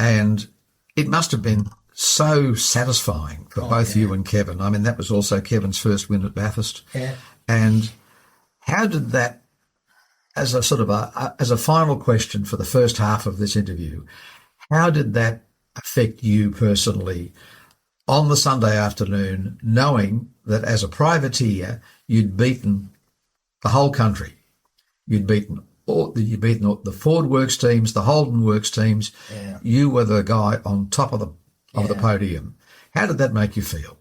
Speaker 3: and it must have been so satisfying for both you and Kevin. I mean, that was also Kevin's first win at Bathurst.
Speaker 2: Yeah.
Speaker 3: And how did that, as a sort of as a final question for the first half of this interview, how did that affect you personally on the Sunday afternoon, knowing that as a privateer you'd beaten the whole country? You'd beaten the Ford Works teams, the Holden Works teams.
Speaker 2: Yeah.
Speaker 3: You were the guy on top of the podium. How did that make you feel?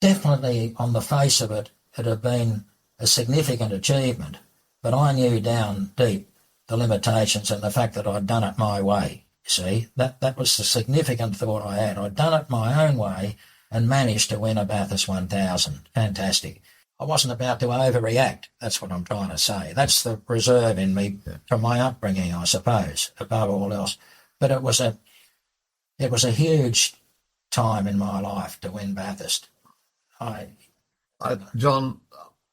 Speaker 2: Definitely, on the face of it, it had been a significant achievement. But I knew down deep the limitations and the fact that I'd done it my way. You see, that was the significant thought I had. I'd done it my own way and managed to win a Bathurst 1000. Fantastic. I wasn't about to overreact. That's what I'm trying to say. That's the reserve in me from my upbringing, I suppose, above all else. But it was a huge time in my life to win Bathurst.
Speaker 3: John,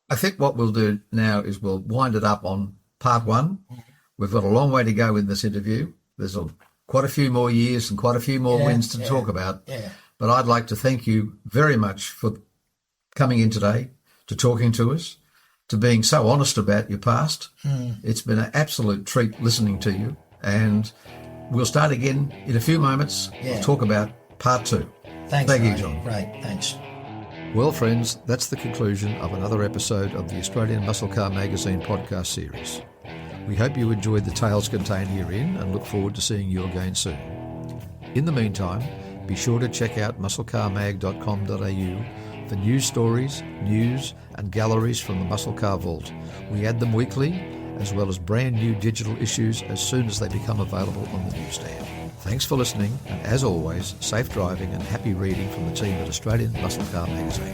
Speaker 3: I think what we'll do now is we'll wind it up on part one. We've got a long way to go in this interview. There's quite a few more years and quite a few more wins to talk about.
Speaker 2: Yeah.
Speaker 3: But I'd like to thank you very much for coming in today, to talking to us, to being so honest about your past. It's been an absolute treat listening to you. And we'll start again in a few moments. We'll talk about part two.
Speaker 2: Thanks,
Speaker 3: Thank you,
Speaker 2: Ray.
Speaker 3: John.
Speaker 2: Great, thanks.
Speaker 1: Well, friends, that's the conclusion of another episode of the Australian Muscle Car Magazine podcast series. We hope you enjoyed the tales contained herein and look forward to seeing you again soon. In the meantime, be sure to check out musclecarmag.com.au for news stories, news and galleries from the Muscle Car Vault. We add them weekly, as well as brand new digital issues as soon as they become available on the newsstand. Thanks for listening, and as always, safe driving and happy reading from the team at Australian Muscle Car Magazine.